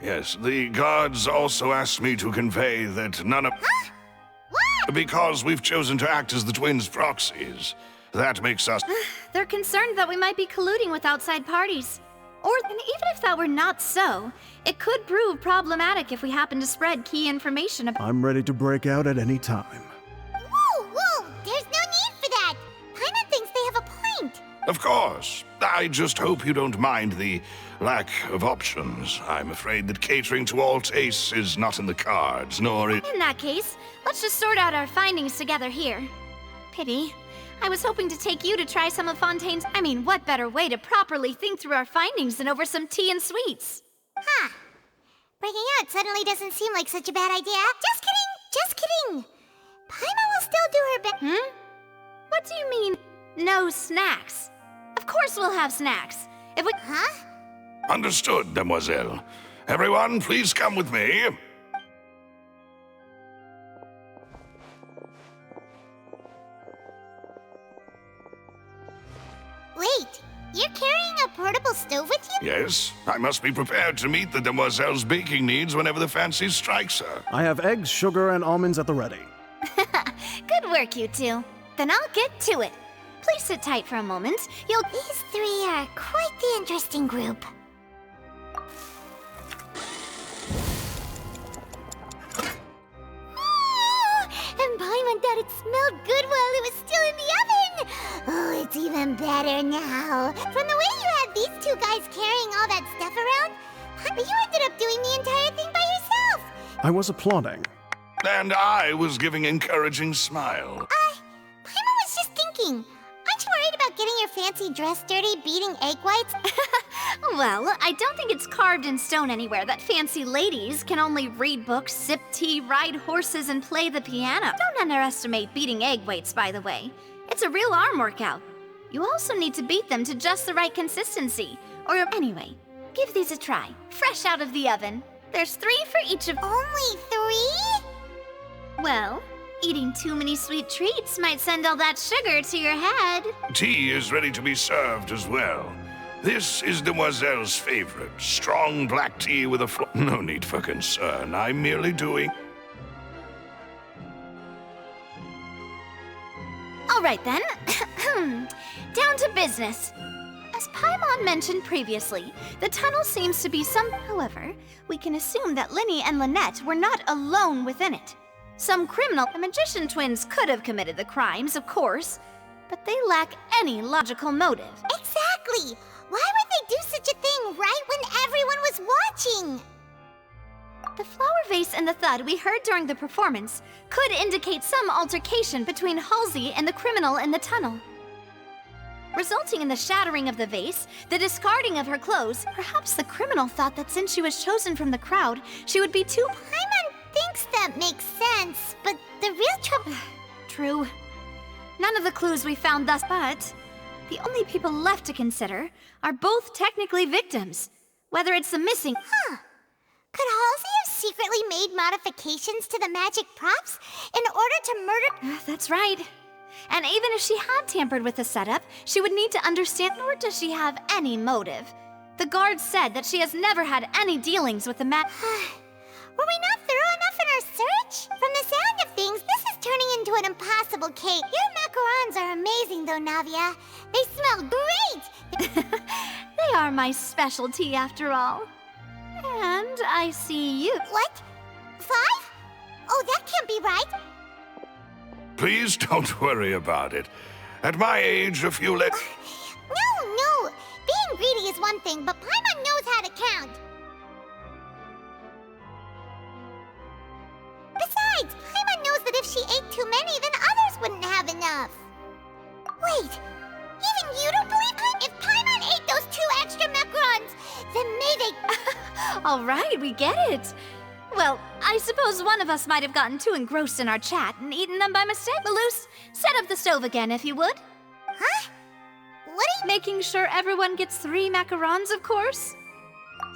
yes, the guards also asked me to convey that none of... Huh? What? Because we've chosen to act as the twins' proxies. That makes us... They're concerned that we might be colluding with outside parties. And even if that were not so, it could prove problematic if we happen to spread key information about... I'm ready to break out at any time. Whoa! There's no need for that! Paimon thinks they have a point! Of course. I just hope you don't mind the lack of options. I'm afraid that catering to all tastes is not in the cards, nor In that case, let's just sort out our findings together here. Pity. I was hoping to take you to try some of Fontaine's... I mean, what better way to properly think through our findings than over some tea and sweets? Huh. Breaking out suddenly doesn't seem like such a bad idea. Just kidding! Paimon will still do her best. What do you mean, no snacks? Of course we'll have snacks. If we... Huh? Understood, Demoiselle. Everyone, please come with me. Wait, you're carrying a portable stove with you? Yes, I must be prepared to meet the Demoiselle's baking needs whenever the fancy strikes her. I have eggs, sugar, and almonds at the ready. Good work, you two. Then I'll get to it. Please sit tight for a moment. These three are quite the interesting group. And Paimon thought it smelled good while it was still in the oven! Oh, it's even better now. From the way you had these two guys carrying all that stuff around, you ended up doing the entire thing by yourself! I was applauding. And I was giving encouraging smile. Paimon was just thinking, aren't you worried about getting your fancy dress dirty beating egg whites? Well, I don't think it's carved in stone anywhere that fancy ladies can only read books, sip tea, ride horses, and play the piano. Don't underestimate beating egg weights, by the way. It's a real arm workout. You also need to beat them to just the right consistency. Or anyway, give these a try. Fresh out of the oven. There's 3 for each of... Only 3? Well, eating too many sweet treats might send all that sugar to your head. Tea is ready to be served as well. This is Demoiselle's favorite. Strong black tea with a No need for concern. I'm merely doing... All right then. Down to business. As Paimon mentioned previously, the tunnel seems to be some... However, we can assume that Linny and Lynette were not alone within it. Some criminal... The magician twins could have committed the crimes, of course, but they lack any logical motive. Exactly! Why would they do such a thing right when everyone was watching? The flower vase and the thud we heard during the performance could indicate some altercation between Halsey and the criminal in the tunnel. Resulting in the shattering of the vase, the discarding of her clothes, perhaps the criminal thought that since she was chosen from the crowd, she would be too... Paimon thinks that makes sense, but the real trouble... True. None of the clues we found thus, but... The only people left to consider are both technically victims, whether it's the missing... Huh. Could Halsey have secretly made modifications to the magic props in order to murder... That's right. And even if she had tampered with the setup, she would need to understand, nor does she have any motive. The guards said that she has never had any dealings with the Were we not thorough enough in our search? From the sound of things, this is turning into an impossible case. Your macarons are amazing though, Navia. They smell great! They are my specialty after all. And I see you. What? 5? Oh, that can't be right. Please don't worry about it. At my age, a few less... No. Being greedy is one thing, but Paimon knows how to count. Besides, Paimon knows that if she ate too many, then others wouldn't have enough. Wait, even you don't believe Paimon? If Paimon ate those 2 extra macarons, then may they... All right, we get it. Well, I suppose one of us might have gotten too engrossed in our chat and eaten them by mistake. Malus, set up the stove again if you would. Huh? What are you... Making sure everyone gets 3 macarons, of course.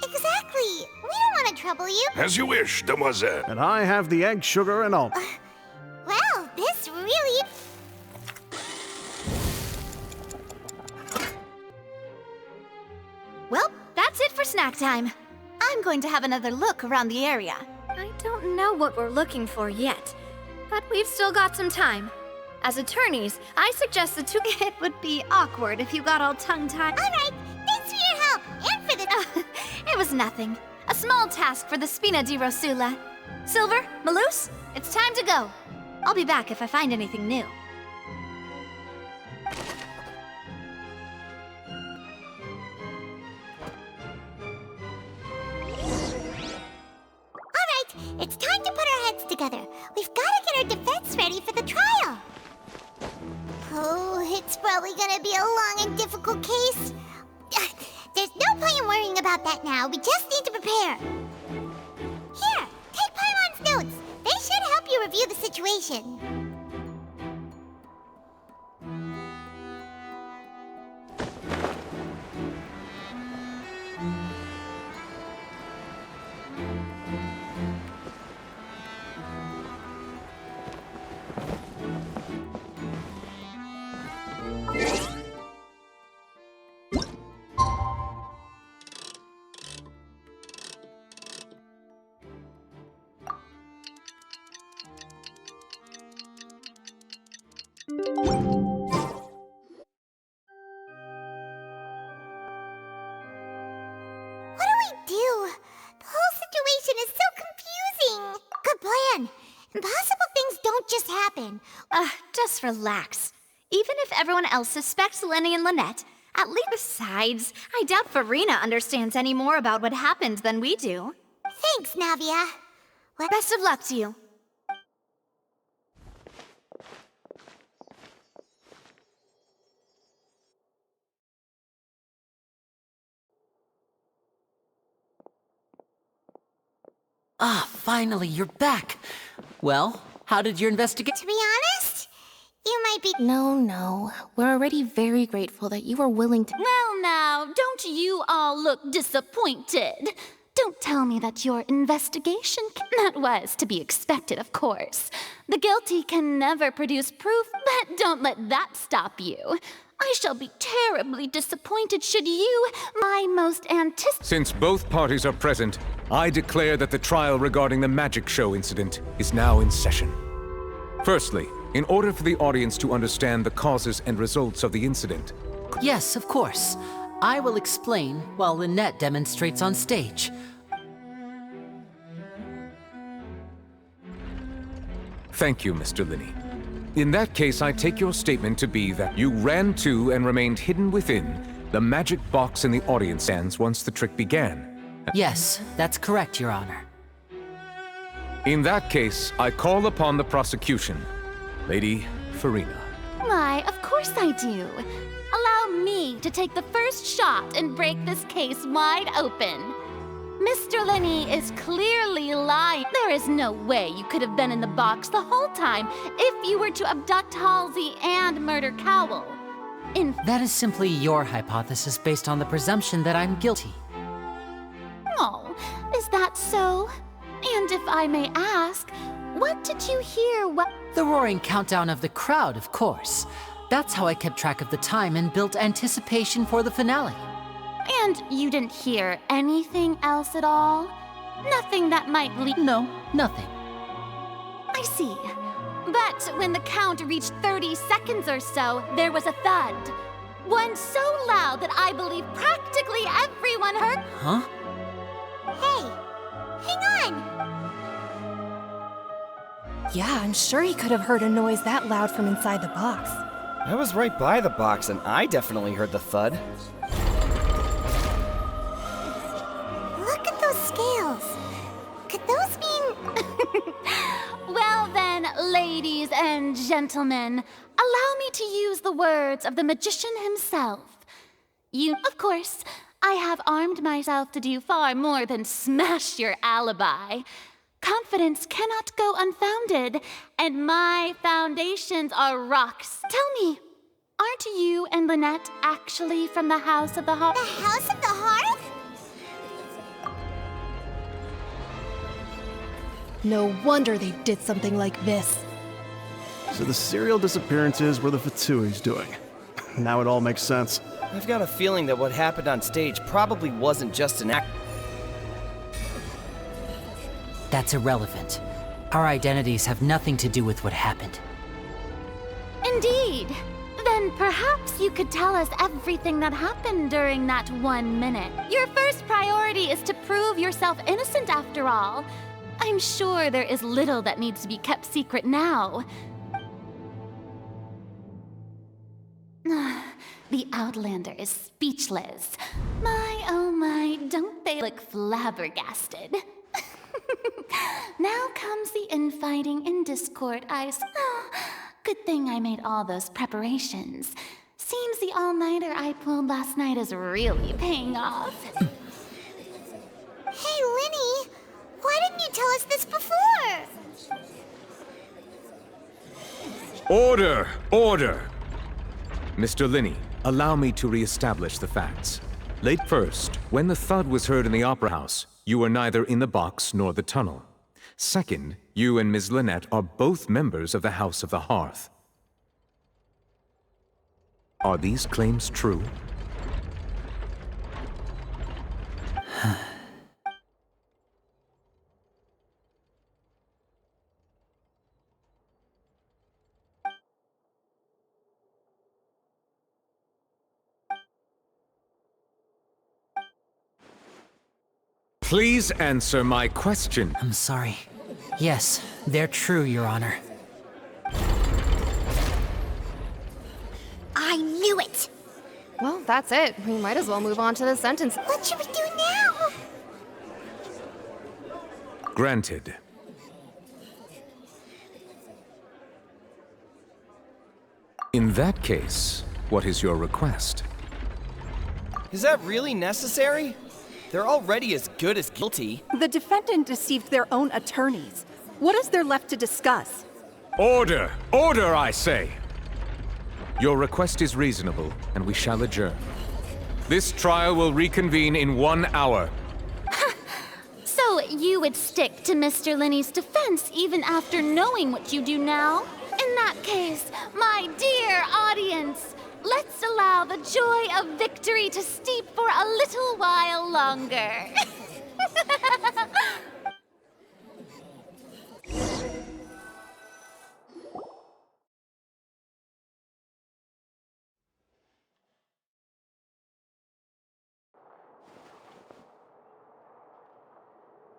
Exactly. We don't want to trouble you. As you wish, demoiselle. And I have the egg, sugar, and all. Well, this really... Well, that's it for snack time. I'm going to have another look around the area. I don't know what we're looking for yet, but we've still got some time. As attorneys, I suggest the 2... It would be awkward if you got all tongue-tied. All right, thanks for your help, and for the... It was nothing. A small task for the Spina di Rosula. Silver, Malus, it's time to go. I'll be back if I find anything new. It's time to put our heads together. We've got to get our defense ready for the trial. Oh, it's probably gonna be a long and difficult case. There's no point in worrying about that now. We just need to prepare. Here, take Paimon's notes. They should help you review the situation. Impossible things don't just happen. Just relax. Even if everyone else suspects Lenny and Lynette, at least besides, I doubt Farina understands any more about what happened than we do. Thanks, Navia. Best of luck to you. Ah, finally, you're back. Well, how did your investigation... To be honest, you might be... No. We're already very grateful that you were willing to... Well now, don't you all look disappointed? Don't tell me that your investigation... That was to be expected, of course. The guilty can never produce proof, but don't let that stop you. I shall be terribly disappointed should you, my most anticipated... Since both parties are present, I declare that the trial regarding the magic show incident is now in session. Firstly, in order for the audience to understand the causes and results of the incident... Yes, of course. I will explain while Lynette demonstrates on stage. Thank you, Mr. Linney. In that case, I take your statement to be that you ran to and remained hidden within the magic box in the audience stands once the trick began. Yes, that's correct, Your Honor. In that case, I call upon the prosecution. Lady Farina. Why, of course I do. Allow me to take the first shot and break this case wide open. Mr. Lenny is clearly lying. There is no way you could have been in the box the whole time if you were to abduct Halsey and murder Cowell. That is simply your hypothesis based on the presumption that I'm guilty. Oh, is that so? And if I may ask, what did you hear? The roaring countdown of the crowd, of course. That's how I kept track of the time and built anticipation for the finale. And you didn't hear anything else at all? Nothing that might lead... No, nothing. I see. But when the count reached 30 seconds or so, there was a thud. One so loud that I believe practically everyone heard. Huh? Hey, hang on! Yeah, I'm sure he could have heard a noise that loud from inside the box. I was right by the box, and I definitely heard the thud. Look at those scales. Could those mean... Well then, ladies and gentlemen, allow me to use the words of the magician himself. Of course, I have armed myself to do far more than smash your alibi. Confidence cannot go unfounded, and my foundations are rocks. Tell me, aren't you and Lynette actually from the House of the Hearth? The House of the Hearth? No wonder they did something like this. So the serial disappearances were the Fatui's doing. Now it all makes sense. I've got a feeling that what happened on stage probably wasn't just an act. That's irrelevant. Our identities have nothing to do with what happened. Indeed. Then perhaps you could tell us everything that happened during that 1 minute. Your first priority is to prove yourself innocent after all. I'm sure there is little that needs to be kept secret now. The Outlander is speechless. My, oh my, don't they look flabbergasted? Now comes the infighting and discord, good thing I made all those preparations. Seems the all-nighter I pulled last night is really paying off. Hey, Linny! Why didn't you tell us this before? Order! Order! Mr. Linney, allow me to re-establish the facts. Late first, when the thud was heard in the Opera House, you were neither in the box nor the tunnel. Second, you and Ms. Lynette are both members of the House of the Hearth. Are these claims true? Please answer my question. I'm sorry. Yes, they're true, Your Honor. I knew it! Well, that's it. We might as well move on to the sentence. What should we do now? Granted. In that case, what is your request? Is that really necessary? They're already as good as guilty. The defendant deceived their own attorneys. What is there left to discuss? Order! Order, I say! Your request is reasonable, and we shall adjourn. This trial will reconvene in 1 hour. So you would stick to Mr. Linney's defense even after knowing what you do now? In that case, my dear audience, let's allow the joy of victory to steep for a little while longer.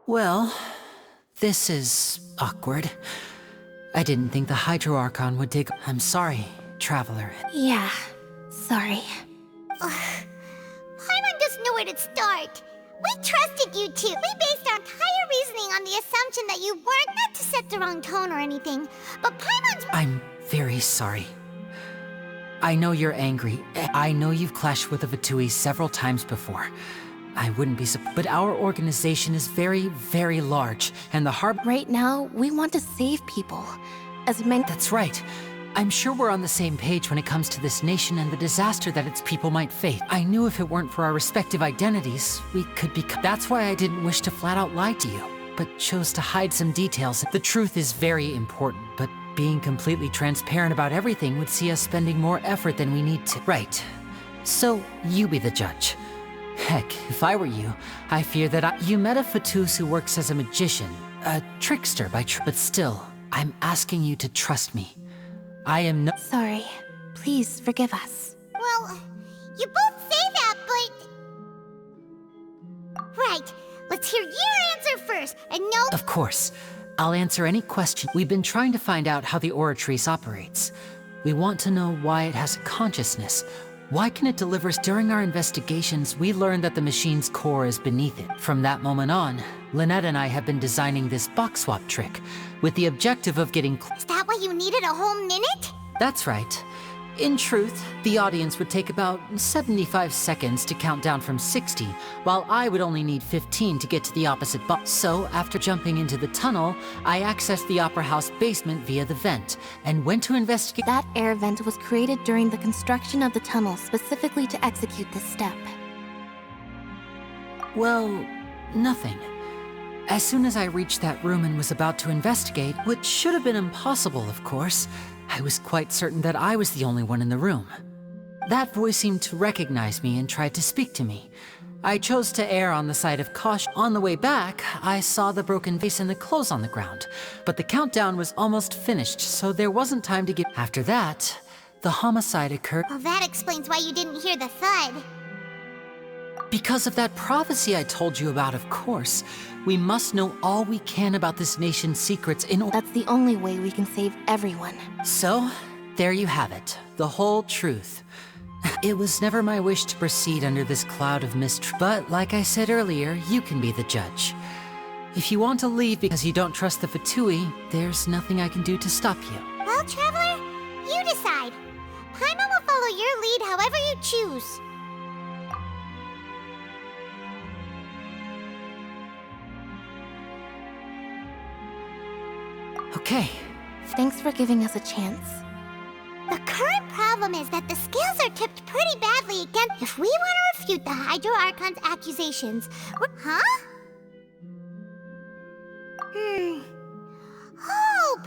Well, this is awkward. I didn't think the Hydro Archon would dig. I'm sorry, Traveler. Yeah, sorry. Paimon doesn't know where to start. We trusted you two. We based our entire reasoning on the assumption that you weren't meant to set the wrong tone or anything. But Paimon's... I'm very sorry. I know you're angry. I know you've clashed with the Fatui several times before. I wouldn't be surprised. But our organization is very, very large, and the harbor... Right now, we want to save people. As many... That's right. I'm sure we're on the same page when it comes to this nation and the disaster that its people might face. I knew if it weren't for our respective identities, we could be... That's why I didn't wish to flat out lie to you, but chose to hide some details. The truth is very important, but being completely transparent about everything would see us spending more effort than we need to. Right. So, you be the judge. Heck, if I were you, I fear that you met a Fatus who works as a magician, a trickster by but still, I'm asking you to trust me. I am no- Sorry. Please forgive us. Well, you both say that, but... Right, let's hear your answer first, and no... Of course. I'll answer any question. We've been trying to find out how the Oratrice operates. We want to know why it has a consciousness. Why can it deliver? During our investigations, we learned that the machine's core is beneath it. From that moment on, Lynette and I have been designing this box swap trick, with the objective of getting... Is that why you needed a whole minute? That's right. In truth, the audience would take about 75 seconds to count down from 60, while I would only need 15 to get to the opposite box. So, after jumping into the tunnel, I accessed the Opera House basement via the vent, and went to investigate... That air vent was created during the construction of the tunnel specifically to execute this step. Well, nothing. As soon as I reached that room and was about to investigate, which should have been impossible, of course, I was quite certain that I was the only one in the room. That voice seemed to recognize me and tried to speak to me. I chose to err on the side of caution. On the way back, I saw the broken vase and the clothes on the ground, but the countdown was almost finished, so there wasn't time to get... After that, the homicide occurred... Well, that explains why you didn't hear the thud. Because of that prophecy I told you about, of course. We must know all we can about this nation's secrets in order... That's the only way we can save everyone. So, there you have it. The whole truth. It was never my wish to proceed under this cloud of mistrust, but like I said earlier, you can be the judge. If you want to leave because you don't trust the Fatui, there's nothing I can do to stop you. Well, Traveler, you decide. Paimon will follow your lead however you choose. Okay. Thanks for giving us a chance. The current problem is that the scales are tipped pretty badly against... If we want to refute the Hydro Archon's accusations, huh? Hope!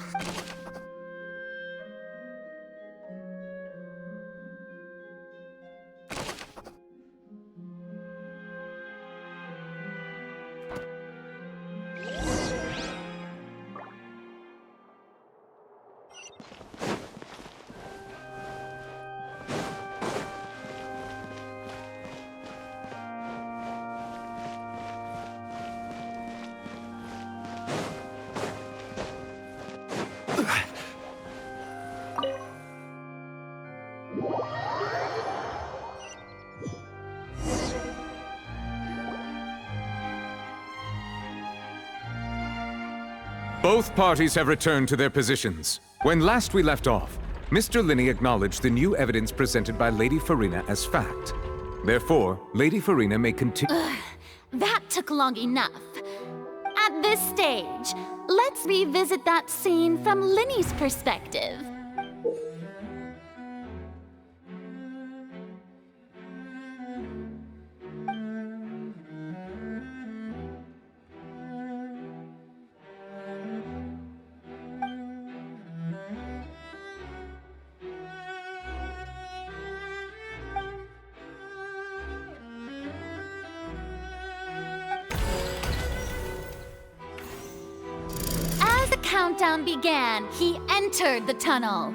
Both parties have returned to their positions. When last we left off, Mr. Linney acknowledged the new evidence presented by Lady Farina as fact. Therefore, Lady Farina may continue... That took long enough. At this stage, let's revisit that scene from Linney's perspective. Countdown began, he entered the tunnel.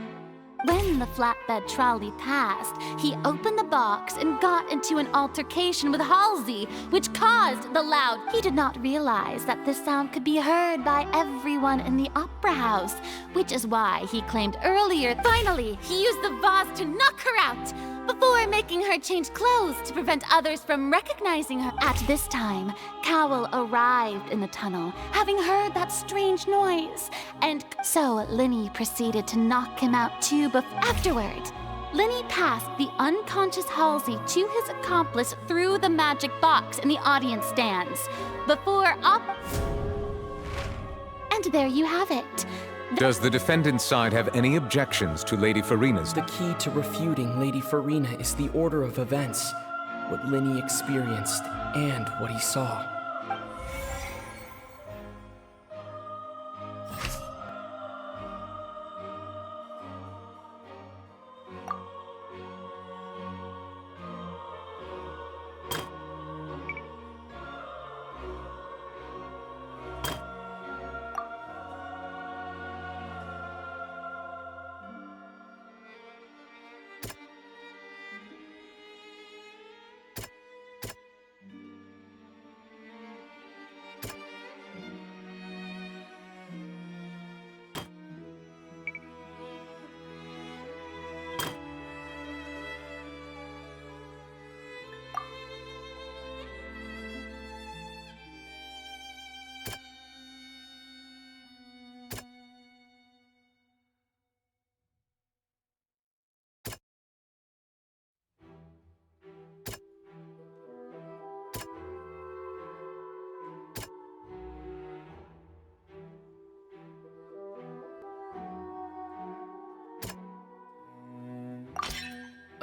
When the flatbed trolley passed, he opened the box and got into an altercation with Halsey, which caused the loud... He did not realize that this sound could be heard by everyone in the Opera House, which is why he claimed earlier. Finally, he used the vase to knock her out, before making her change clothes to prevent others from recognizing her. At this time, Cowell arrived in the tunnel, having heard that strange noise, and so Linney proceeded to knock him out too. Afterward, Linney passed the unconscious Halsey to his accomplice through the magic box in the audience stands, and there you have it. Does the defendant's side have any objections to Lady Farina's... The key to refuting Lady Farina is the order of events, what Linney experienced, and what he saw.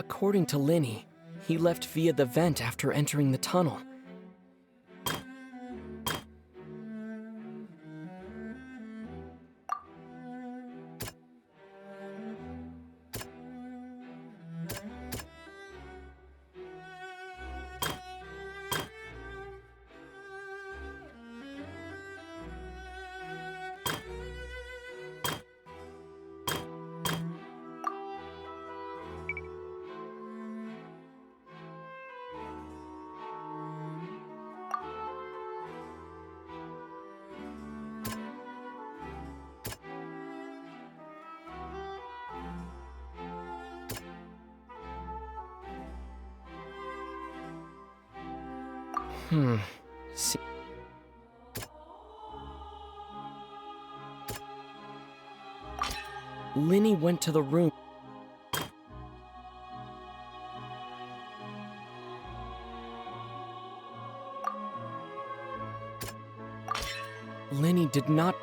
According to Linny, he left via the vent after entering the tunnel. See. Linny went to the room. Linny did not.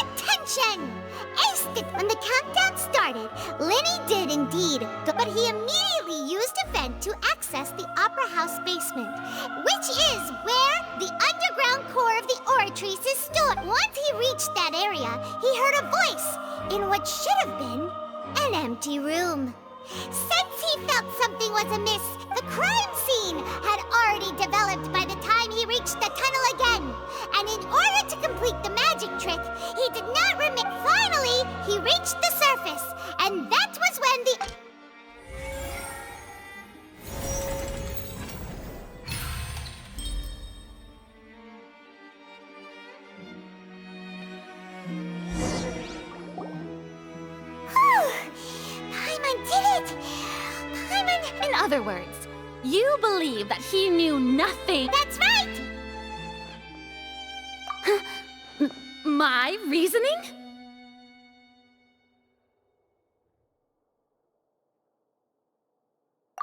Attention! Aced it when the countdown started. Linny did indeed, but he immediately used a vent to access the Opera House basement, which is where the underground core of the Oratrice is stored. Once he reached that area, he heard a voice in what should have been an empty room. Since he felt something was amiss, the crime scene had already developed by the time he reached the tunnel again. And in order to complete the magic trick, he did not remit. Finally, he reached the surface, and that was when the... Paimon did it! Paimon... In other words, you believe that he knew nothing. That's right! My reasoning?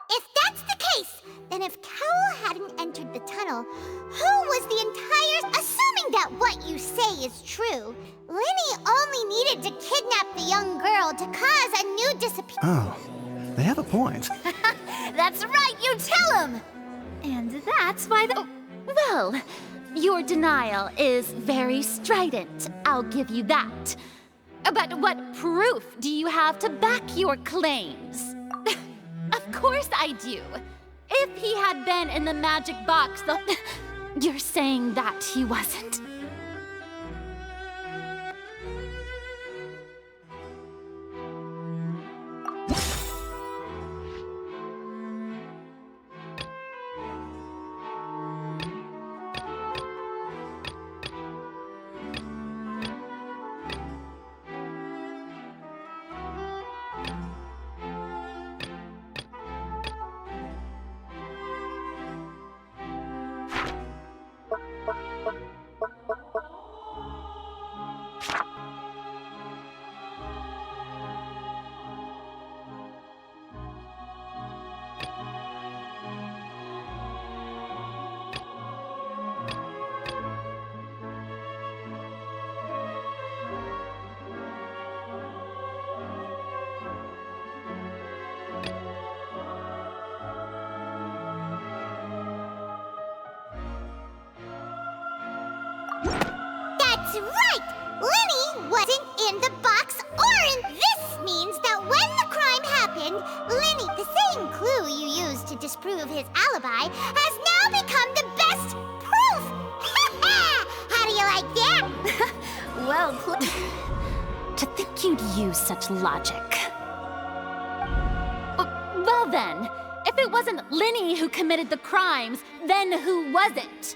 If that's the case, then if Cowell hadn't entered the tunnel, who was the entire... Assuming that what you say is true, Linny only needed to kidnap the young girl to cause a new disappearance. Oh, they have a point. That's right, you tell him! And that's why the... Well, your denial is very strident, I'll give you that. But what proof do you have to back your claims? Of course I do. If he had been in the magic box, You're saying that he wasn't? That's right! Linny wasn't in the box or in... This means that when the crime happened, Linny, the same clue you used to disprove his alibi, has now become the best proof! How do you like that? Well played. To think you'd use such logic. Well then, if it wasn't Linny who committed the crimes, then who was it?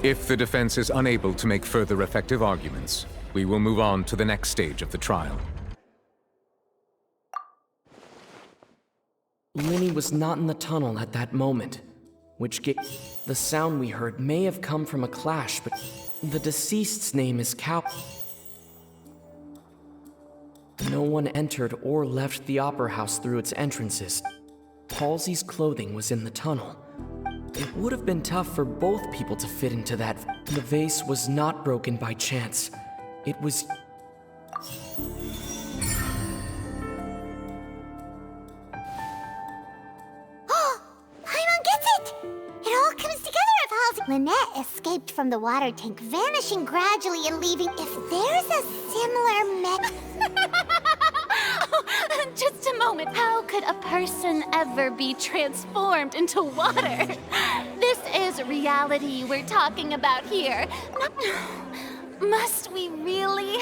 If the defense is unable to make further effective arguments, we will move on to the next stage of the trial. Linny was not in the tunnel at that moment, which the sound we heard may have come from a clash, but the deceased's name is Cow. No one entered or left the opera house through its entrances. Halsey's clothing was in the tunnel. It would have been tough for both people to fit into that. The vase was not broken by chance. It was... Paimon gets it! It all comes together if Halsey... Lynette escaped from the water tank, vanishing gradually and leaving... If there's a similar Just a moment. How could a person ever be transformed into water? This is reality we're talking about here. Must we really?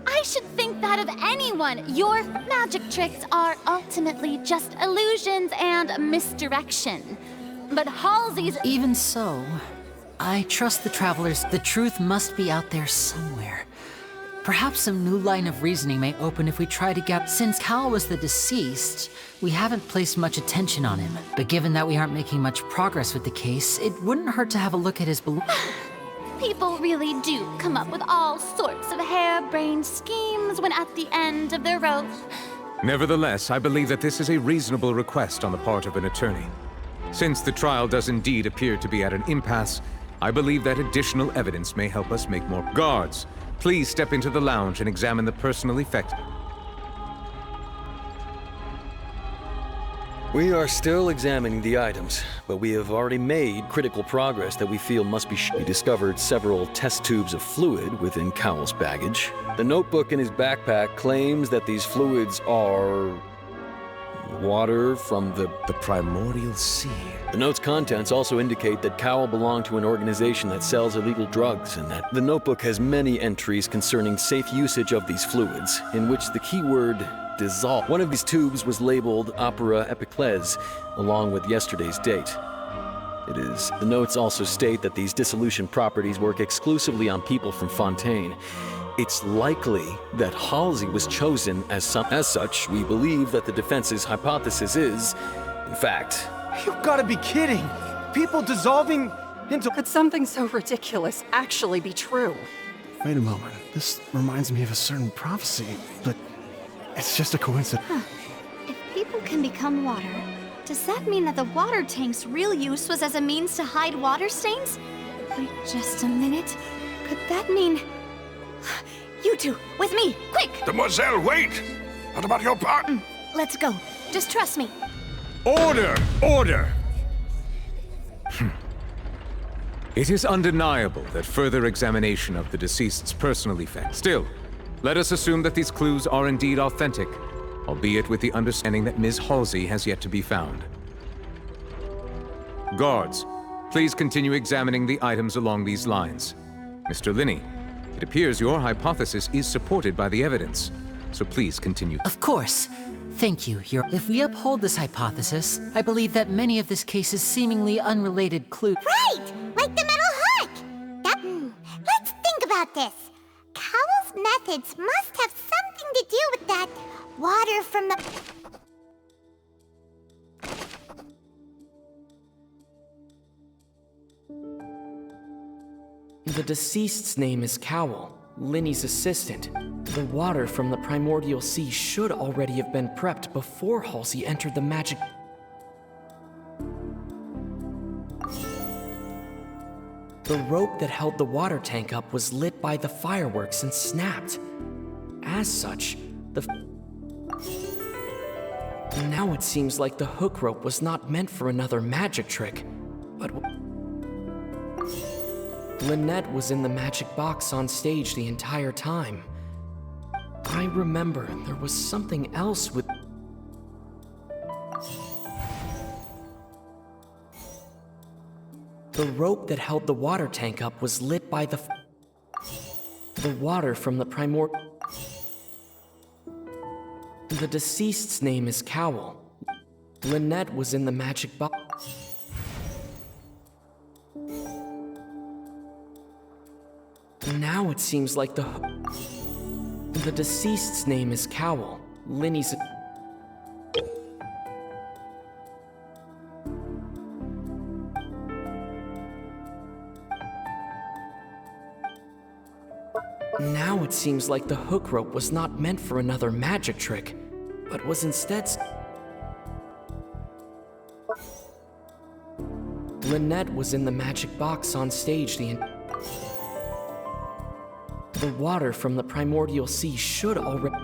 I should think that of anyone. Your magic tricks are ultimately just illusions and misdirection. But Halsey's... Even so, I trust the travelers. The truth must be out there somewhere. Perhaps some new line of reasoning may open if we try to get... Since Cal was the deceased, we haven't placed much attention on him. But given that we aren't making much progress with the case, it wouldn't hurt to have a look at his... People really do come up with all sorts of harebrained schemes when at the end of their rope. Nevertheless, I believe that this is a reasonable request on the part of an attorney. Since the trial does indeed appear to be at an impasse, I believe that additional evidence may help us make more... Guards, please step into the lounge and examine the personal effect. We are still examining the items, but we have already made critical progress that we feel must be... We discovered several test tubes of fluid within Cowell's baggage. The notebook in his backpack claims that these fluids are... water from the primordial sea. The note's contents also indicate that Cowell belonged to an organization that sells illegal drugs, and that the notebook has many entries concerning safe usage of these fluids, in which the keyword dissolve. One of these tubes was labeled Opera Epiclese, along with yesterday's date. The notes also state that these dissolution properties work exclusively on people from Fontaine. It's likely that Halsey was chosen as such, we believe that the defense's hypothesis is, in fact... You've got to be kidding! People dissolving into... Could something so ridiculous actually be true? Wait a moment. This reminds me of a certain prophecy, but it's just a coincidence. If people can become water, does that mean that the water tank's real use was as a means to hide water stains? Wait just a minute. Could that mean... You two, with me, quick! Demoiselle, wait! What about your part? Let's go. Just trust me. Order! Order! It is undeniable that further examination of the deceased's personal effects. Still, let us assume that these clues are indeed authentic, albeit with the understanding that Ms. Halsey has yet to be found. Guards, please continue examining the items along these lines. Mr. Linney, it appears your hypothesis is supported by the evidence, so please continue. Of course. Thank you. If we uphold this hypothesis, I believe that many of this case's seemingly unrelated clues... Right! Like the metal hook! Let's think about this. Cowell's methods must have something to do with that water from the... The deceased's name is Cowell, Linny's assistant. The water from the primordial sea should already have been prepped before Halsey entered the magic... The rope that held the water tank up was lit by the fireworks and snapped. As such, Now it seems like the hook rope was not meant for another magic trick, but... Lynette was in the magic box on stage the entire time. I remember there was something else with... The rope that held the water tank up was lit by the water from the The deceased's name is Cowell. Lynette was in the magic box. Now it seems like the deceased's name is Cowl. Linny's... Now it seems like the hook rope was not meant for another magic trick, but was instead... Lynette was in the magic box on stage the water from the primordial sea should already...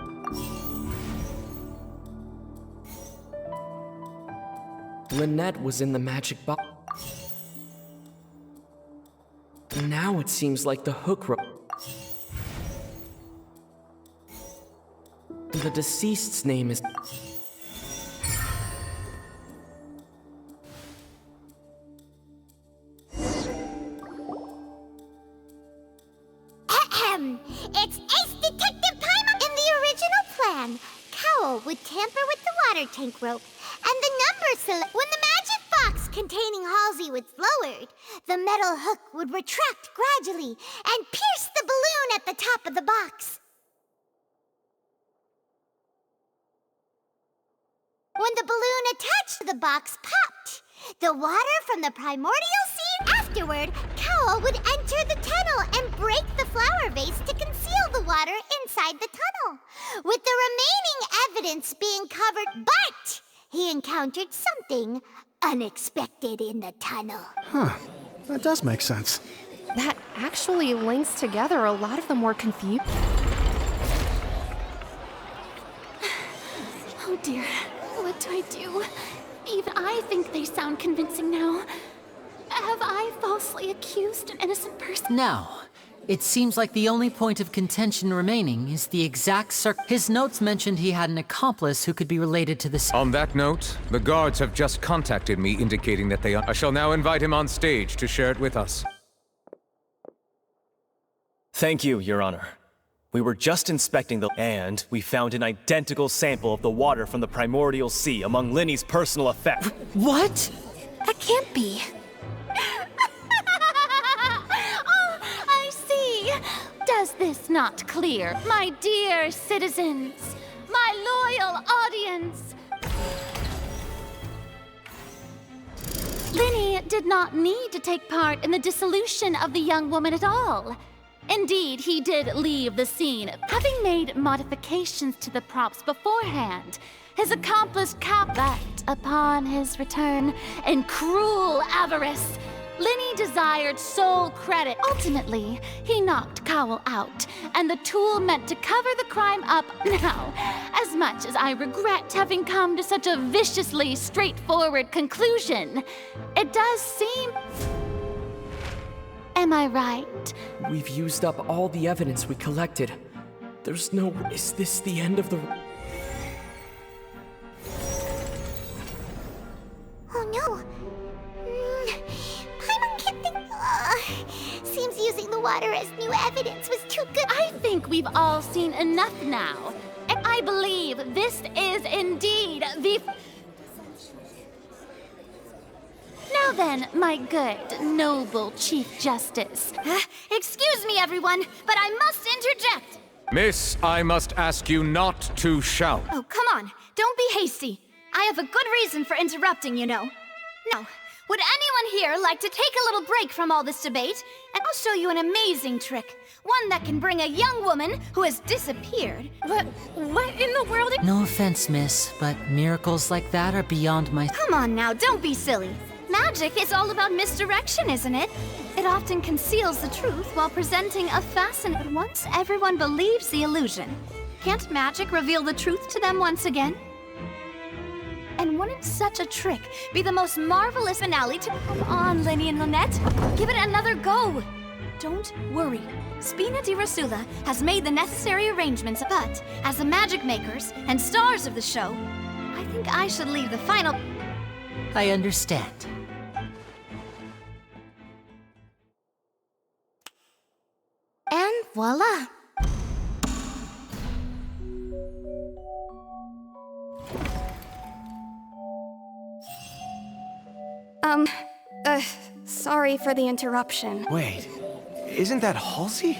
Lynette was in the magic box. Now it seems like the hook rope... The deceased's name is... It's Ace Detective time! In the original plan, Cowl would tamper with the water tank rope, and the number when the magic box containing Halsey was lowered, the metal hook would retract gradually and pierce the balloon at the top of the box. When the balloon attached to the box popped, the water from the primordial sea. Afterward, Cowl would enter the tunnel and break the flower vase to conceal the water inside the tunnel, with the remaining evidence being covered. But he encountered something unexpected in the tunnel. Huh. That does make sense. That actually links together a lot of the more confused. Oh dear, what do I do? Even I think they sound convincing now. Have I falsely accused an innocent person? Now, it seems like the only point of contention remaining is the exact His notes mentioned he had an accomplice who could be related to this. On that note, the guards have just contacted me indicating that they are... I shall now invite him on stage to share it with us. Thank you, Your Honor. We were just inspecting and we found an identical sample of the water from the primordial sea among Linny's personal effects. What? That can't be. Oh, I see. Does this not clear, my dear citizens, my loyal audience? Linny did not need to take part in the dissolution of the young woman at all. Indeed, he did leave the scene, having made modifications to the props beforehand. His accomplice but upon his return, in cruel avarice, Linny desired sole credit. Ultimately, he knocked Cowl out, and the tool meant to cover the crime up. Now, as much as I regret having come to such a viciously straightforward conclusion, it does seem... Am I right? We've used up all the evidence we collected. There's no... Is this the end of the... Oh no. Paimon can't think... Seems using the water as new evidence was too good. I think we've all seen enough now. And I believe this is indeed the... Now then, my good, noble Chief Justice. Excuse me, everyone, but I must interject. Miss, I must ask you not to shout. Oh, come on. Don't be hasty. I have a good reason for interrupting, you know. Now, would anyone here like to take a little break from all this debate? And I'll show you an amazing trick. One that can bring a young woman who has disappeared. What in the world? No offense, miss, but miracles like that are beyond my... Come on now, don't be silly. Magic is all about misdirection, isn't it? It often conceals the truth while presenting a fascinating... But once everyone believes the illusion, can't magic reveal the truth to them once again? And wouldn't such a trick be the most marvelous finale to... Come on, Linny and Lynette. Give it another go. Don't worry. Spina di Rasula has made the necessary arrangements, but as the magic makers and stars of the show, I think I should leave the final... I understand. And voila! Sorry for the interruption. Wait, isn't that Halsey?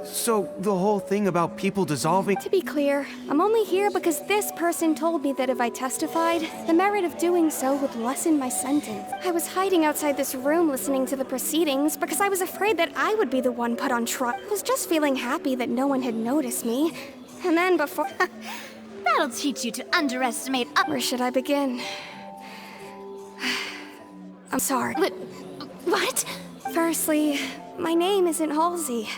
So, the whole thing about people dissolving... To be clear, I'm only here because this person told me that if I testified, the merit of doing so would lessen my sentence. I was hiding outside this room listening to the proceedings because I was afraid that I would be the one put on trial. I was just feeling happy that no one had noticed me. And then before... That'll teach you to underestimate... Where should I begin? I'm sorry. What? Firstly, my name isn't Halsey.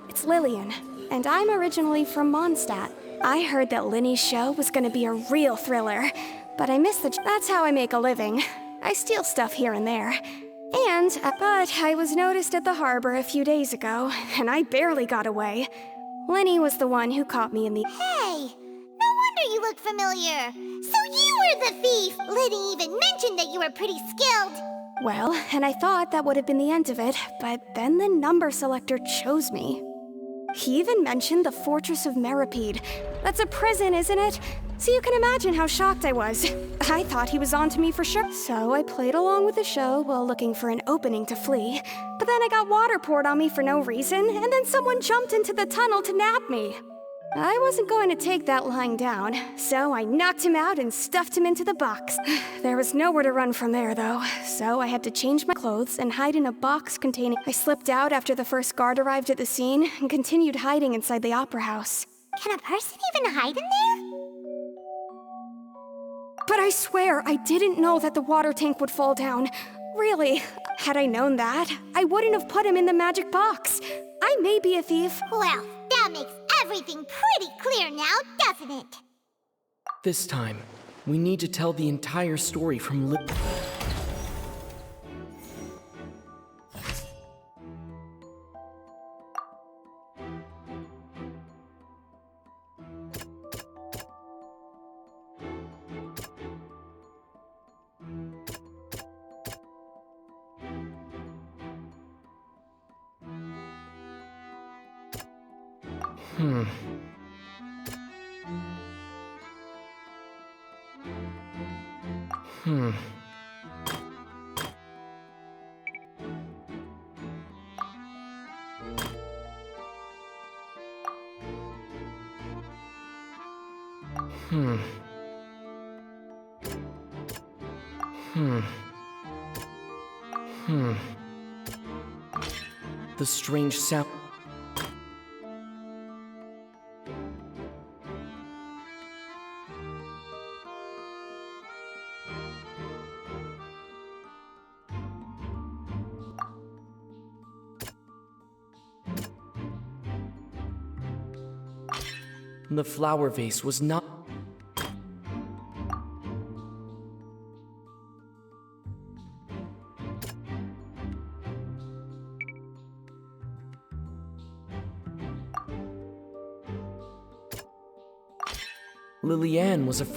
It's Lillian, and I'm originally from Mondstadt. I heard that Linny's show was gonna be a real thriller, but I missed the... That's how I make a living. I steal stuff here and there. But I was noticed at the harbor a few days ago, and I barely got away. Linny was the one who caught me in the... Hey! No wonder you look familiar. So you were the thief! Linny even mentioned that you were pretty skilled. Well, and I thought that would have been the end of it, but then the number selector chose me. He even mentioned the Fortress of Meripede. That's a prison, isn't it? So you can imagine how shocked I was. I thought he was onto me for sure. So I played along with the show while looking for an opening to flee. But then I got water poured on me for no reason, and then someone jumped into the tunnel to nab me. I wasn't going to take that lying down, so I knocked him out and stuffed him into the box. There was nowhere to run from there, though, so I had to change my clothes and hide in a box containing... I slipped out after the first guard arrived at the scene and continued hiding inside the opera house. Can a person even hide in there? But I swear, I didn't know that the water tank would fall down. Really, had I known that, I wouldn't have put him in the magic box. I may be a thief. Well, that makes everything pretty clear now, doesn't it? This time, we need to tell the entire story from The strange sound. The flower vase was not... Lillian was a And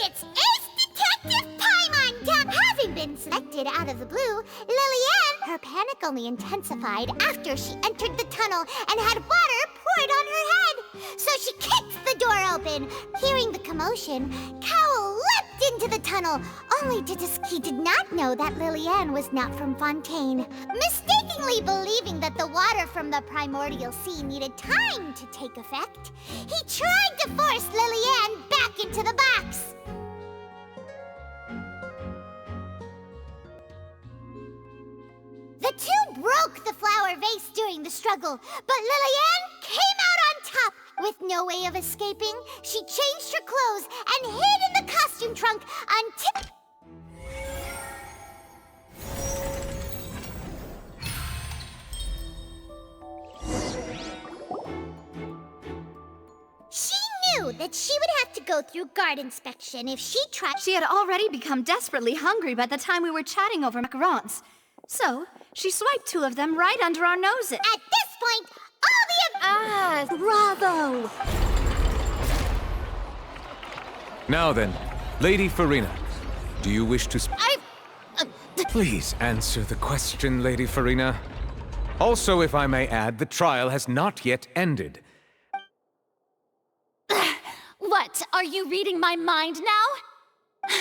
it's Ace Detective time! Having been selected out of the blue, Lillian, her panic only intensified after she entered the tunnel and had water poured on her head. So she kicked the door open. Hearing the commotion, Cowell leapt into the tunnel, only to he did not know that Lillian was not from Fontaine. Mistakenly believing that the water from the primordial sea needed time to take effect, he tried to force Lillian back into the box. The two broke the flower vase during the struggle, but Lillian came out on top. With no way of escaping, she changed her clothes and hid in the costume trunk until... She knew that she would have to go through guard inspection if she tried... She had already become desperately hungry by the time we were chatting over macarons. So, she swiped two of them right under our noses. At this point, all the... Bravo! Now then, Lady Farina, do you wish to Please answer the question, Lady Farina. Also, if I may add, the trial has not yet ended. What? Are you reading my mind now?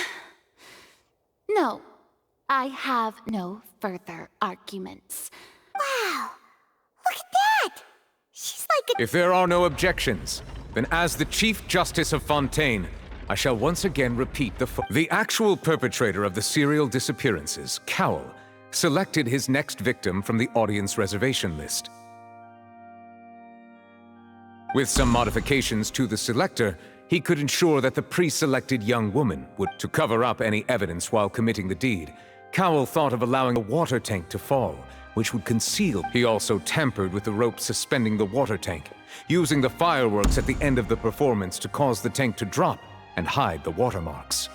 No. I have no further arguments. Wow! Look at that! She's like a— If there are no objections, then as the Chief Justice of Fontaine, I shall once again repeat the actual perpetrator of the serial disappearances, Cowell, selected his next victim from the audience reservation list. With some modifications to the selector, he could ensure that the pre-selected young woman would to cover up any evidence while committing the deed. Cowell thought of allowing a water tank to fall, which would conceal. He also tampered with the rope suspending the water tank, using the fireworks at the end of the performance to cause the tank to drop and hide the watermarks.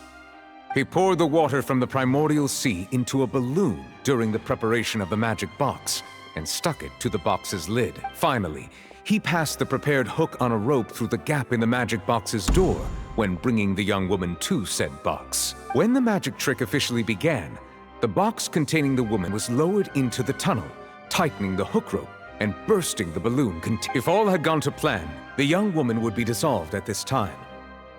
He poured the water from the primordial sea into a balloon during the preparation of the magic box and stuck it to the box's lid. Finally, he passed the prepared hook on a rope through the gap in the magic box's door when bringing the young woman to said box. When the magic trick officially began, the box containing the woman was lowered into the tunnel, tightening the hook rope and bursting the balloon. If all had gone to plan, the young woman would be dissolved at this time.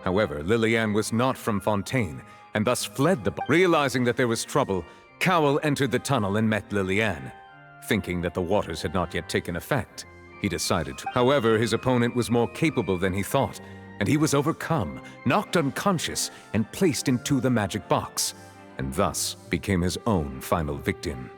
However, Lillian was not from Fontaine and thus fled the box. Realizing that there was trouble, Cowell entered the tunnel and met Lillian. Thinking that the waters had not yet taken effect, he decided to. However, his opponent was more capable than he thought, and he was overcome, knocked unconscious, and placed into the magic box, and thus became his own final victim.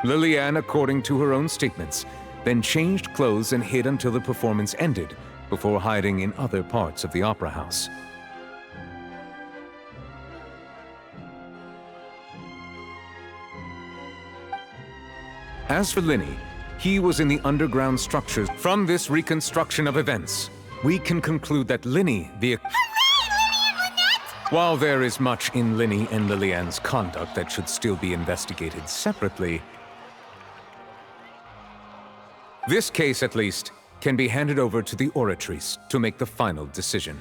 Lillian, according to her own statements, then changed clothes and hid until the performance ended, before hiding in other parts of the opera house. As for Linny, he was in the underground structures. From this reconstruction of events, we can conclude that Linny, while there is much in Linny and Lillian's conduct that should still be investigated separately, this case, at least, can be handed over to the Oratrice to make the final decision.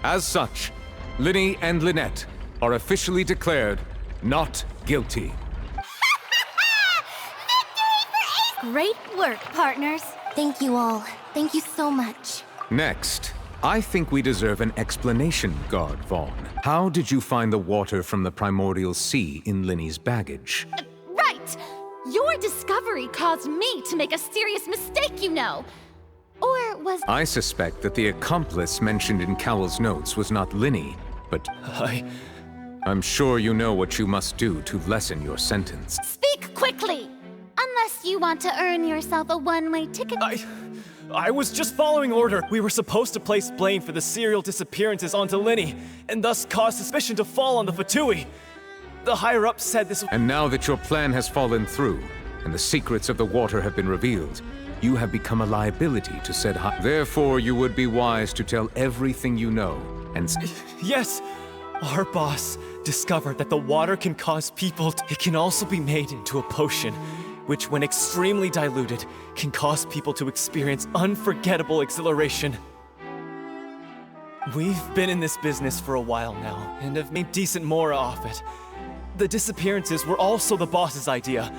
As such, Linny and Lynette are officially declared not guilty. Great work, partners. Thank you all. Thank you so much. Next, I think we deserve an explanation, Guard Vaughn. How did you find the water from the primordial sea in Linny's baggage? Right! Your discovery caused me to make a serious mistake, you know. Or was— I suspect that the accomplice mentioned in Cowell's notes was not Linny, but I'm sure you know what you must do to lessen your sentence. Speak quickly! Unless you want to earn yourself a one-way ticket. I was just following order. We were supposed to place blame for the serial disappearances onto Linny, and thus cause suspicion to fall on the Fatui. The higher-ups said this— And now that your plan has fallen through, and the secrets of the water have been revealed, you have become a liability to said high— Therefore, you would be wise to tell everything you know, and— Yes! Our boss discovered that the water can cause people It can also be made into a potion, which when extremely diluted, can cause people to experience unforgettable exhilaration. We've been in this business for a while now, and have made decent mora off it. The disappearances were also the boss's idea.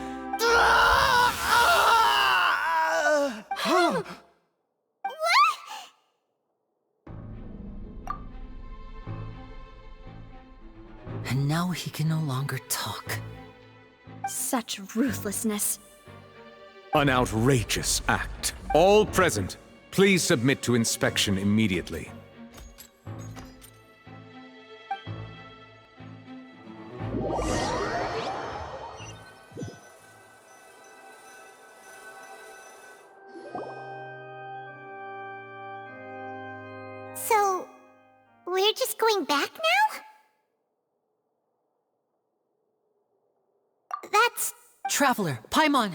And now he can no longer talk. Such ruthlessness. An outrageous act. All present, please submit to inspection immediately. So, we're just going back now? That's— Traveler, Paimon!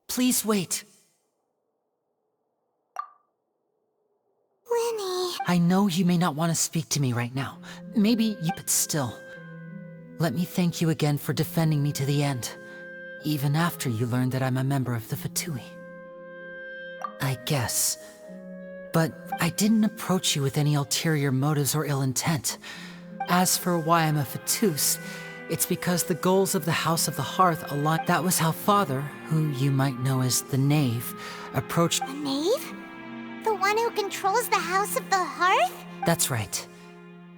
Please wait. Linny. I know you may not want to speak to me right now. Maybe you, but still. Let me thank you again for defending me to the end, even after you learned that I'm a member of the Fatui. I guess. But I didn't approach you with any ulterior motives or ill intent. As for why I'm a Fatus, it's because the goals of the House of the Hearth align. That was how Father, who you might know as the Knave, approached— The Knave? The one who controls the House of the Hearth? That's right.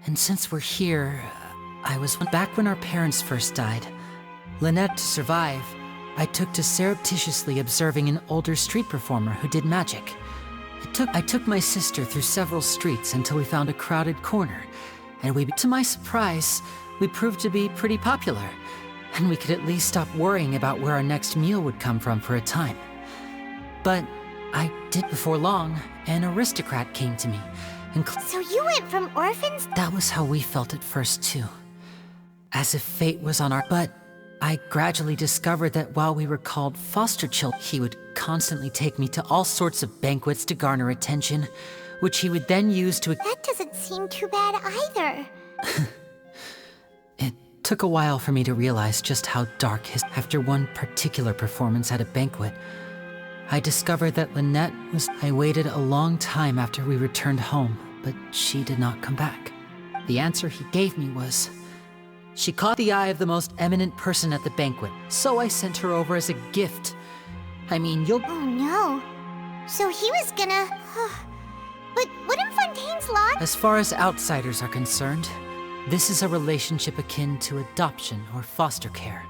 And since we're here, I was back when our parents first died. Lynette, to survive, I took to surreptitiously observing an older street performer who did magic. I took my sister through several streets until we found a crowded corner, and to my surprise, we proved to be pretty popular, and we could at least stop worrying about where our next meal would come from for a time. But I did before long, an aristocrat came to me, and So you went from orphans? That was how we felt at first too. As if fate was on our— But I gradually discovered that while we were called foster children, he would constantly take me to all sorts of banquets to garner attention, which he would then use to— That doesn't seem too bad either. It took a while for me to realize just how dark his— After one particular performance at a banquet, I discovered that Lynette was— I waited a long time after we returned home, but she did not come back. The answer he gave me was, she caught the eye of the most eminent person at the banquet, so I sent her over as a gift. I mean, you'll— Oh no. So he was gonna... But wouldn't Fontaine's law... As far as outsiders are concerned, this is a relationship akin to adoption or foster care,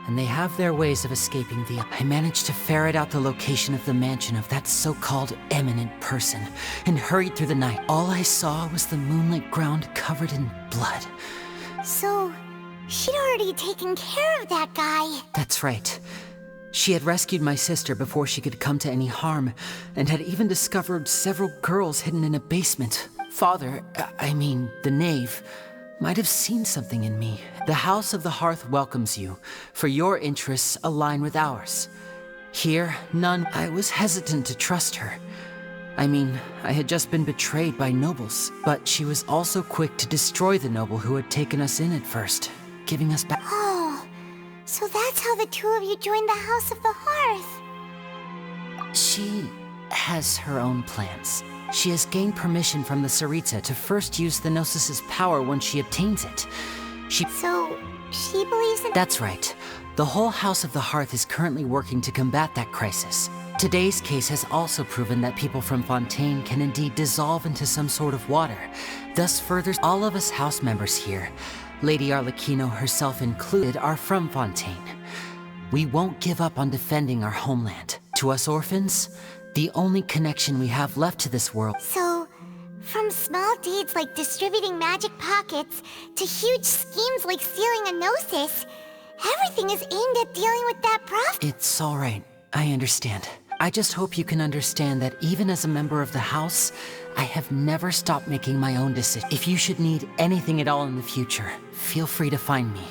and they have their ways of escaping the— I managed to ferret out the location of the mansion of that so-called eminent person, and hurried through the night. All I saw was the moonlit ground covered in blood. So, she'd already taken care of that guy. That's right. She had rescued my sister before she could come to any harm, and had even discovered several girls hidden in a basement. Father, I mean, the Knave, might have seen something in me. The House of the Hearth welcomes you, for your interests align with ours. Here, none— I was hesitant to trust her. I mean, I had just been betrayed by nobles, but she was also quick to destroy the noble who had taken us in at first, giving us back— Oh, so that's how the two of you joined the House of the Hearth. She has her own plans. She has gained permission from the Tsaritsa to first use the Gnosis' power when she obtains it. So, she believes in— That's right. The whole House of the Hearth is currently working to combat that crisis. Today's case has also proven that people from Fontaine can indeed dissolve into some sort of water, thus furthers— All of us house members here, Lady Arlecchino herself included, are from Fontaine. We won't give up on defending our homeland. To us orphans, the only connection we have left to this world— So, from small deeds like distributing magic pockets to huge schemes like stealing a Gnosis, everything is aimed at dealing with that profit. It's all right. I understand. I just hope you can understand that even as a member of the House, I have never stopped making my own decisions. If you should need anything at all in the future, feel free to find me.